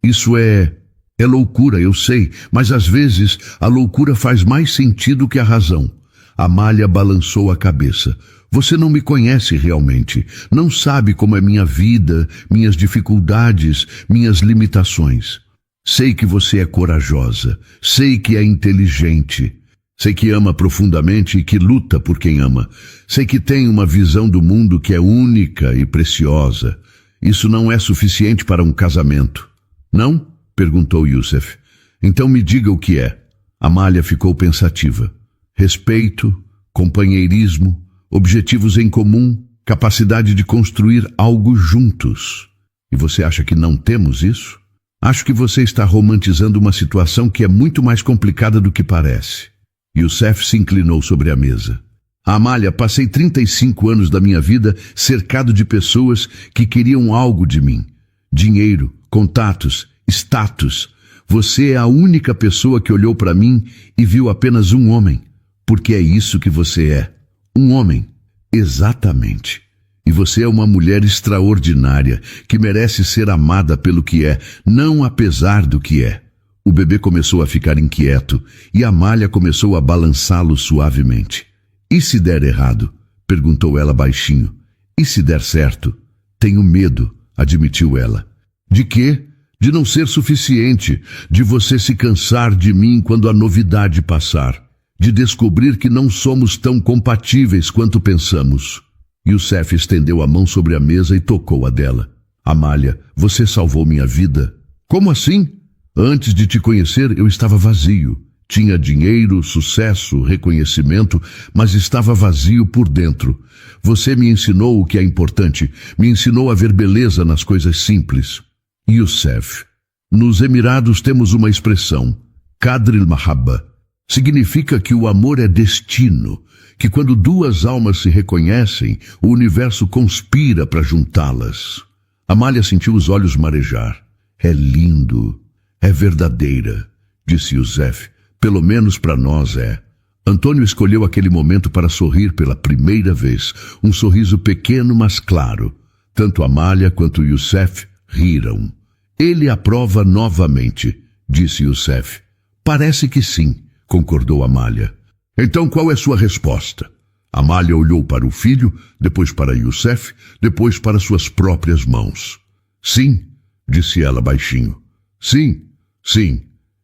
isso é loucura, eu sei, mas às vezes a loucura faz mais sentido que a razão. Amália balançou a cabeça. Você não me conhece realmente. Não sabe como é minha vida, minhas dificuldades, minhas limitações. Sei que você é corajosa. Sei que é inteligente. Sei que ama profundamente e que luta por quem ama. Sei que tem uma visão do mundo que é única e preciosa. Isso não é suficiente para um casamento. Não? Perguntou Youssef. Então me diga o que é. Amália ficou pensativa. Respeito, companheirismo, objetivos em comum, capacidade de construir algo juntos. E você acha que não temos isso? Acho que você está romantizando uma situação que é muito mais complicada do que parece. Youssef se inclinou sobre a mesa. Amália, passei 35 anos da minha vida cercado de pessoas que queriam algo de mim. Dinheiro, contatos, status. Você é a única pessoa que olhou para mim e viu apenas um homem. Porque é isso que você é. Um homem. Exatamente. E você é uma mulher extraordinária, que merece ser amada pelo que é, não apesar do que é. O bebê começou a ficar inquieto e Amália começou a balançá-lo suavemente. E se der errado? Perguntou ela baixinho. E se der certo? Tenho medo, admitiu ela. De quê? De não ser suficiente, de você se cansar de mim quando a novidade passar. De descobrir que não somos tão compatíveis quanto pensamos. Youssef estendeu a mão sobre a mesa e tocou a dela. Amália, você salvou minha vida. Como assim? Antes de te conhecer, eu estava vazio. Tinha dinheiro, sucesso, reconhecimento, mas estava vazio por dentro. Você me ensinou o que é importante, me ensinou a ver beleza nas coisas simples. Youssef, nos Emirados temos uma expressão, Qadr al-Mahabba. Significa que o amor é destino, que quando duas almas se reconhecem, o universo conspira para juntá-las. Amália sentiu os olhos marejar. É lindo, é verdadeira, disse Youssef. Pelo menos para nós é. Antônio escolheu aquele momento para sorrir pela primeira vez. Um sorriso pequeno, mas claro. Tanto Amália quanto Youssef riram. Ele aprova novamente, disse Youssef. Parece que sim, concordou Amália. Então qual é sua resposta? Amália olhou para o filho, depois para Youssef, depois para suas próprias mãos. Sim, disse ela baixinho. Sim,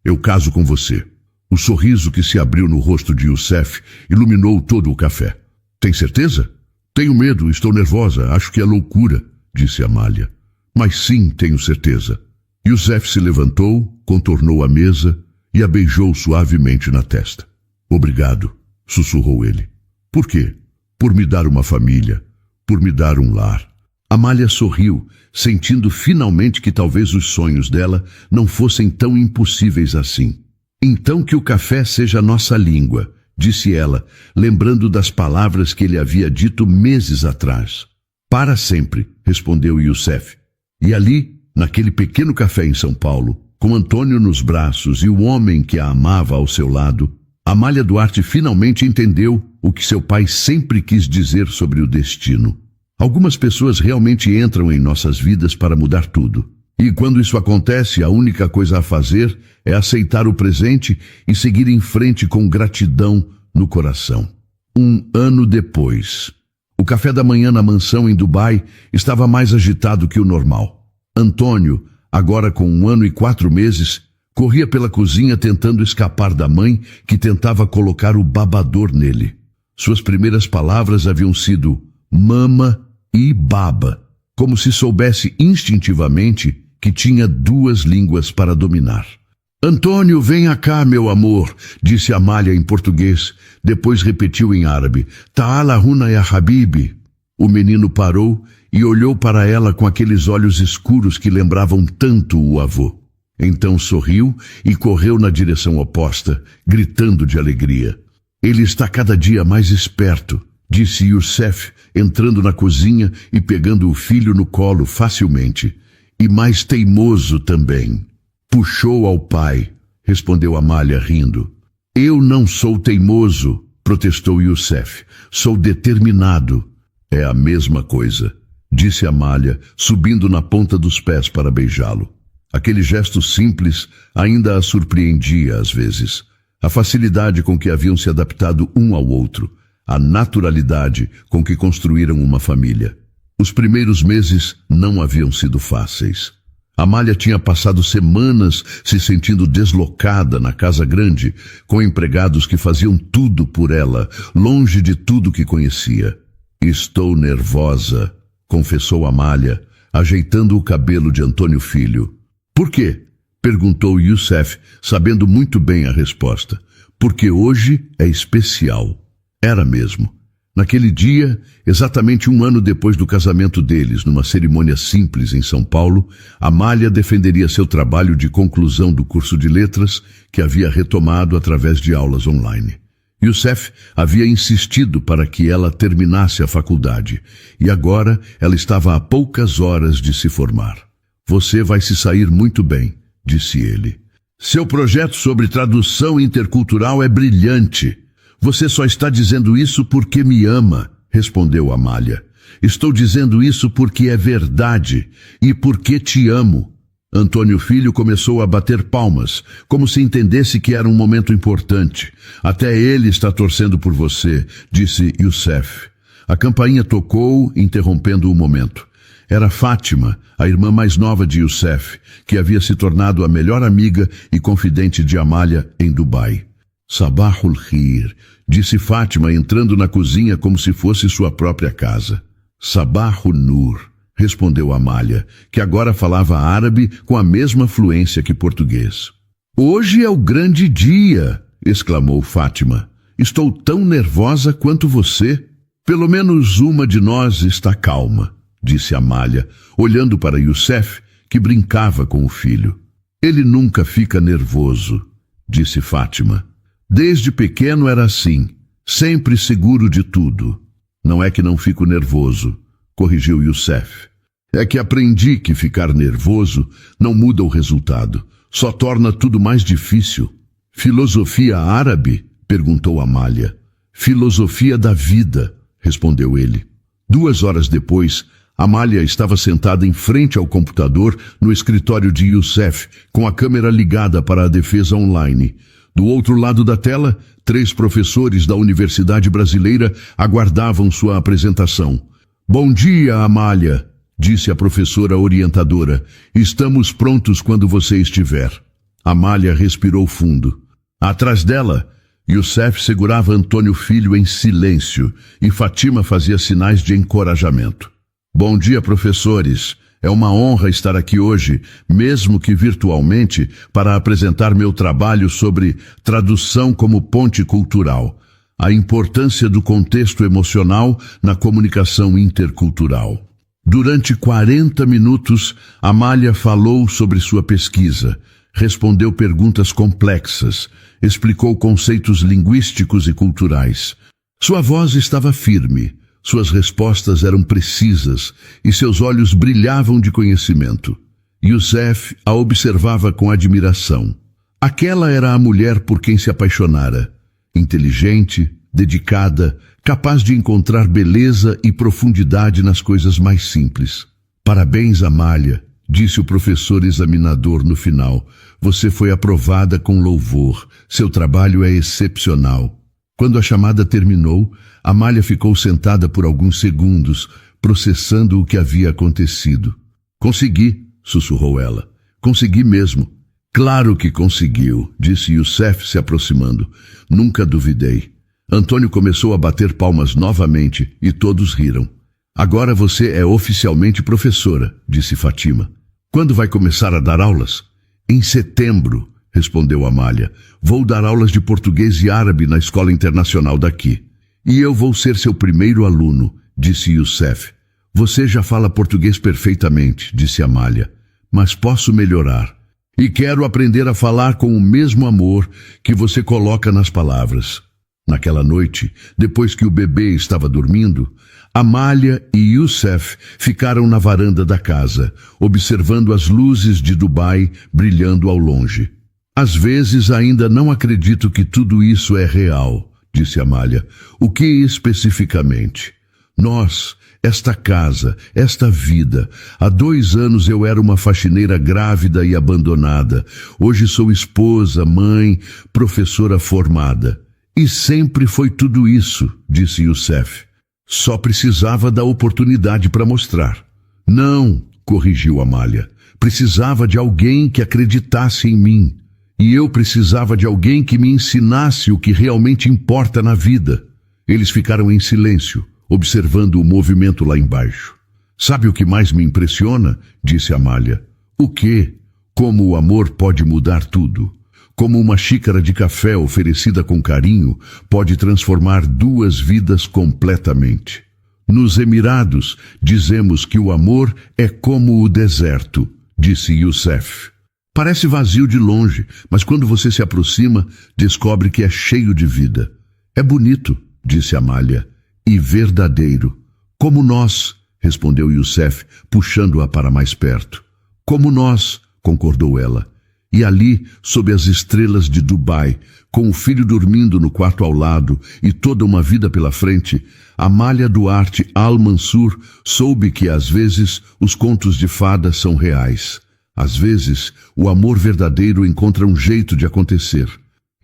eu caso com você. O sorriso que se abriu no rosto de Youssef iluminou todo o café. Tem certeza? Tenho medo, estou nervosa, acho que é loucura, disse Amália. Mas sim, tenho certeza. Youssef se levantou, contornou a mesa e a beijou suavemente na testa. Obrigado, sussurrou ele. Por quê? Por me dar uma família, por me dar um lar. Amália sorriu, sentindo finalmente que talvez os sonhos dela não fossem tão impossíveis assim. Então que o café seja nossa língua, disse ela, lembrando das palavras que ele havia dito meses atrás. Para sempre, respondeu Youssef. E ali, naquele pequeno café em São Paulo, com Antônio nos braços e o homem que a amava ao seu lado, Amália Duarte finalmente entendeu o que seu pai sempre quis dizer sobre o destino. Algumas pessoas realmente entram em nossas vidas para mudar tudo. E quando isso acontece, a única coisa a fazer é aceitar o presente e seguir em frente com gratidão no coração. 1 ano depois, o café da manhã na mansão em Dubai estava mais agitado que o normal. Antônio, agora com 1 ano e 4 meses, corria pela cozinha tentando escapar da mãe que tentava colocar o babador nele. Suas primeiras palavras haviam sido mama e baba, como se soubesse instintivamente que tinha 2 línguas para dominar. Antônio, venha cá, meu amor, disse Amália em português, depois repetiu em árabe, Ta'ala huna ya habibi. O menino parou e olhou para ela com aqueles olhos escuros que lembravam tanto o avô. Então sorriu e correu na direção oposta, gritando de alegria. Ele está cada dia mais esperto, disse Youssef, entrando na cozinha e pegando o filho no colo facilmente. E mais teimoso também. Puxou ao pai, respondeu Amália rindo. Eu não sou teimoso, protestou Youssef. Sou determinado. É a mesma coisa, disse Amália, subindo na ponta dos pés para beijá-lo. Aquele gesto simples ainda a surpreendia às vezes. A facilidade com que haviam se adaptado um ao outro, a naturalidade com que construíram uma família. Os primeiros meses não haviam sido fáceis. Amália tinha passado semanas se sentindo deslocada na casa grande, com empregados que faziam tudo por ela, longe de tudo que conhecia. Estou nervosa, confessou Amália, ajeitando o cabelo de Antônio Filho. Por quê? Perguntou Youssef, sabendo muito bem a resposta. Porque hoje é especial. Era mesmo. Naquele dia, exatamente 1 ano depois do casamento deles, numa cerimônia simples em São Paulo, Amália defenderia seu trabalho de conclusão do curso de letras que havia retomado através de aulas online. Youssef havia insistido para que ela terminasse a faculdade, e agora ela estava a poucas horas de se formar. Você vai se sair muito bem, disse ele. Seu projeto sobre tradução intercultural é brilhante. Você só está dizendo isso porque me ama, respondeu Amália. Estou dizendo isso porque é verdade e porque te amo. Antônio Filho começou a bater palmas, como se entendesse que era um momento importante. Até ele está torcendo por você, disse Youssef. A campainha tocou, interrompendo o momento. Era Fátima, a irmã mais nova de Youssef, que havia se tornado a melhor amiga e confidente de Amália em Dubai. Sabahul Khir, disse Fátima, entrando na cozinha como se fosse sua própria casa. Sabahul Nur, respondeu Amália, que agora falava árabe com a mesma fluência que português. Hoje é o grande dia, exclamou Fátima. Estou tão nervosa quanto você. Pelo menos uma de nós está calma, disse Amália, olhando para Youssef, que brincava com o filho. Ele nunca fica nervoso, disse Fátima. Desde pequeno era assim, sempre seguro de tudo. Não é que não fico nervoso, corrigiu Youssef. É que aprendi que ficar nervoso não muda o resultado, só torna tudo mais difícil. Filosofia árabe? Perguntou Amália. Filosofia da vida, respondeu ele. 2 horas depois, Amália estava sentada em frente ao computador no escritório de Youssef, com a câmera ligada para a defesa online. Do outro lado da tela, 3 professores da Universidade Brasileira aguardavam sua apresentação. Bom dia, Amália, disse a professora orientadora. Estamos prontos quando você estiver. Amália respirou fundo. Atrás dela, Youssef segurava Antônio Filho em silêncio e Fátima fazia sinais de encorajamento. Bom dia, professores. É uma honra estar aqui hoje, mesmo que virtualmente, para apresentar meu trabalho sobre tradução como ponte cultural, a importância do contexto emocional na comunicação intercultural. Durante 40 minutos, Amália falou sobre sua pesquisa, respondeu perguntas complexas, explicou conceitos linguísticos e culturais. Sua voz estava firme. Suas respostas eram precisas e seus olhos brilhavam de conhecimento. Youssef a observava com admiração. Aquela era a mulher por quem se apaixonara. Inteligente, dedicada, capaz de encontrar beleza e profundidade nas coisas mais simples. Parabéns, Amália, disse o professor examinador no final. Você foi aprovada com louvor. Seu trabalho é excepcional. Quando a chamada terminou, Amália ficou sentada por alguns segundos, processando o que havia acontecido. Consegui, sussurrou ela. Consegui mesmo. Claro que conseguiu, disse Youssef se aproximando. Nunca duvidei. Antônio começou a bater palmas novamente e todos riram. Agora você é oficialmente professora, disse Fátima. Quando vai começar a dar aulas? Em setembro, respondeu Amália. Vou dar aulas de português e árabe na escola internacional daqui. E eu vou ser seu primeiro aluno, disse Youssef. Você já fala português perfeitamente, disse Amália. Mas posso melhorar. E quero aprender a falar com o mesmo amor que você coloca nas palavras. Naquela noite, depois que o bebê estava dormindo, Amália e Youssef ficaram na varanda da casa, observando as luzes de Dubai brilhando ao longe. Às vezes ainda não acredito que tudo isso é real, disse Amália. O que especificamente? Nós, esta casa, esta vida. Há 2 anos eu era uma faxineira grávida e abandonada. Hoje sou esposa, mãe, professora formada. E sempre foi tudo isso, disse Youssef. Só precisava da oportunidade para mostrar. Não, corrigiu Amália. Precisava de alguém que acreditasse em mim. E eu precisava de alguém que me ensinasse o que realmente importa na vida. Eles ficaram em silêncio, observando o movimento lá embaixo. Sabe o que mais me impressiona? Disse Amália. O quê? Como o amor pode mudar tudo. Como uma xícara de café oferecida com carinho pode transformar 2 vidas completamente. Nos Emirados, dizemos que o amor é como o deserto, disse Youssef. Parece vazio de longe, mas quando você se aproxima, descobre que é cheio de vida. É bonito, disse Amália, e verdadeiro. Como nós, respondeu Youssef, puxando-a para mais perto. Como nós, concordou ela. E ali, sob as estrelas de Dubai, com o filho dormindo no quarto ao lado e toda uma vida pela frente, Amália Duarte Al-Mansur soube que às vezes os contos de fadas são reais. Às vezes, o amor verdadeiro encontra um jeito de acontecer.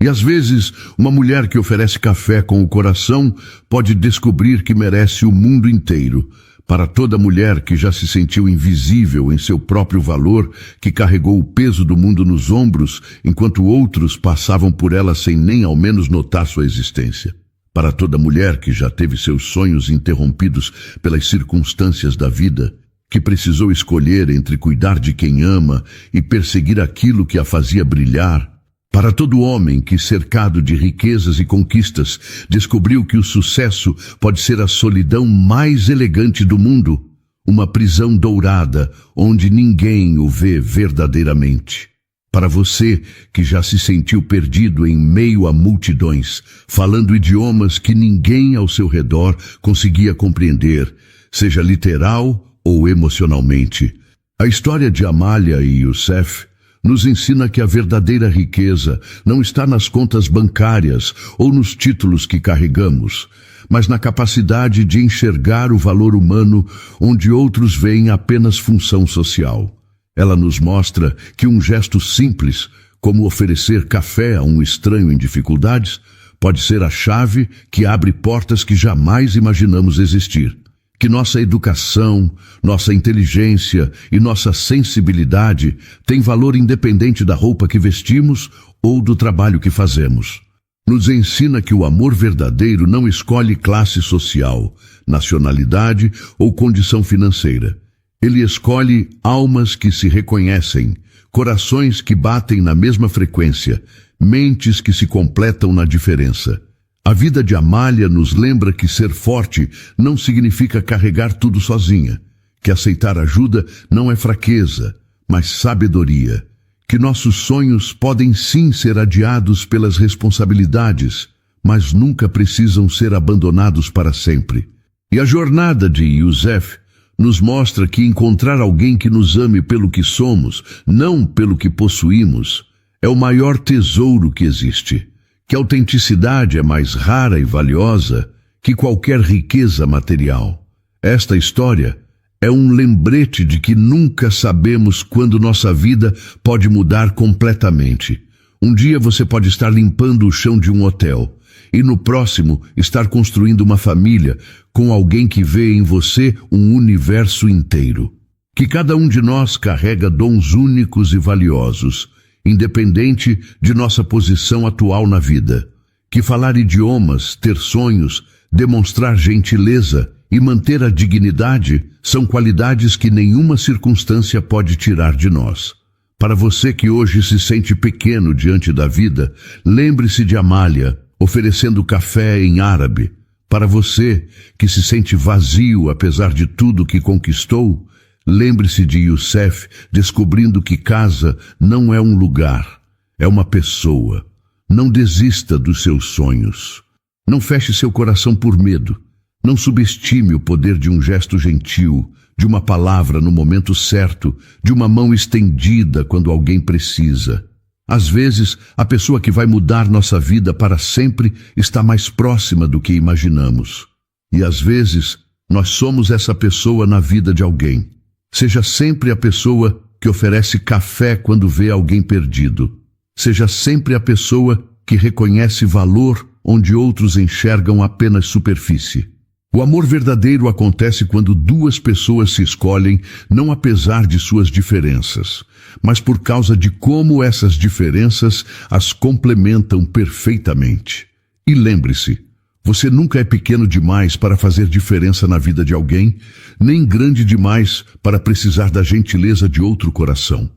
E às vezes, uma mulher que oferece café com o coração pode descobrir que merece o mundo inteiro. Para toda mulher que já se sentiu invisível em seu próprio valor, que carregou o peso do mundo nos ombros, enquanto outros passavam por ela sem nem ao menos notar sua existência. Para toda mulher que já teve seus sonhos interrompidos pelas circunstâncias da vida, que precisou escolher entre cuidar de quem ama e perseguir aquilo que a fazia brilhar. Para todo homem que, cercado de riquezas e conquistas, descobriu que o sucesso pode ser a solidão mais elegante do mundo, uma prisão dourada onde ninguém o vê verdadeiramente. Para você que já se sentiu perdido em meio a multidões, falando idiomas que ninguém ao seu redor conseguia compreender, seja literal ou emocionalmente. A história de Amália e Youssef nos ensina que a verdadeira riqueza não está nas contas bancárias ou nos títulos que carregamos, mas na capacidade de enxergar o valor humano onde outros veem apenas função social. Ela nos mostra que um gesto simples, como oferecer café a um estranho em dificuldades, pode ser a chave que abre portas que jamais imaginamos existir. Que nossa educação, nossa inteligência e nossa sensibilidade têm valor independente da roupa que vestimos ou do trabalho que fazemos. Nos ensina que o amor verdadeiro não escolhe classe social, nacionalidade ou condição financeira. Ele escolhe almas que se reconhecem, corações que batem na mesma frequência, mentes que se completam na diferença. A vida de Amália nos lembra que ser forte não significa carregar tudo sozinha, que aceitar ajuda não é fraqueza, mas sabedoria, que nossos sonhos podem sim ser adiados pelas responsabilidades, mas nunca precisam ser abandonados para sempre. E a jornada de Youssef nos mostra que encontrar alguém que nos ame pelo que somos, não pelo que possuímos, é o maior tesouro que existe. Que a autenticidade é mais rara e valiosa que qualquer riqueza material. Esta história é um lembrete de que nunca sabemos quando nossa vida pode mudar completamente. Um dia você pode estar limpando o chão de um hotel e no próximo estar construindo uma família com alguém que vê em você um universo inteiro. Que cada um de nós carrega dons únicos e valiosos, independente de nossa posição atual na vida. Que falar idiomas, ter sonhos, demonstrar gentileza e manter a dignidade são qualidades que nenhuma circunstância pode tirar de nós. Para você que hoje se sente pequeno diante da vida, lembre-se de Amália, oferecendo café em árabe. Para você que se sente vazio apesar de tudo que conquistou, Lembre-se de Youssef descobrindo que casa não é um lugar, é uma pessoa. Não desista dos seus sonhos. Não feche seu coração por medo. Não subestime o poder de um gesto gentil, de uma palavra no momento certo, de uma mão estendida quando alguém precisa. Às vezes, a pessoa que vai mudar nossa vida para sempre está mais próxima do que imaginamos. E às vezes, nós somos essa pessoa na vida de alguém. Seja sempre a pessoa que oferece café quando vê alguém perdido. Seja sempre a pessoa que reconhece valor onde outros enxergam apenas superfície. O amor verdadeiro acontece quando duas pessoas se escolhem não apesar de suas diferenças, mas por causa de como essas diferenças as complementam perfeitamente. E lembre-se, você nunca é pequeno demais para fazer diferença na vida de alguém, nem grande demais para precisar da gentileza de outro coração.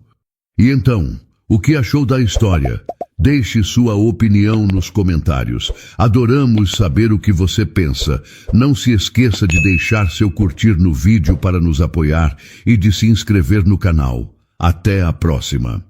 E então, o que achou da história? Deixe sua opinião nos comentários. Adoramos saber o que você pensa. Não se esqueça de deixar seu curtir no vídeo para nos apoiar e de se inscrever no canal. Até a próxima.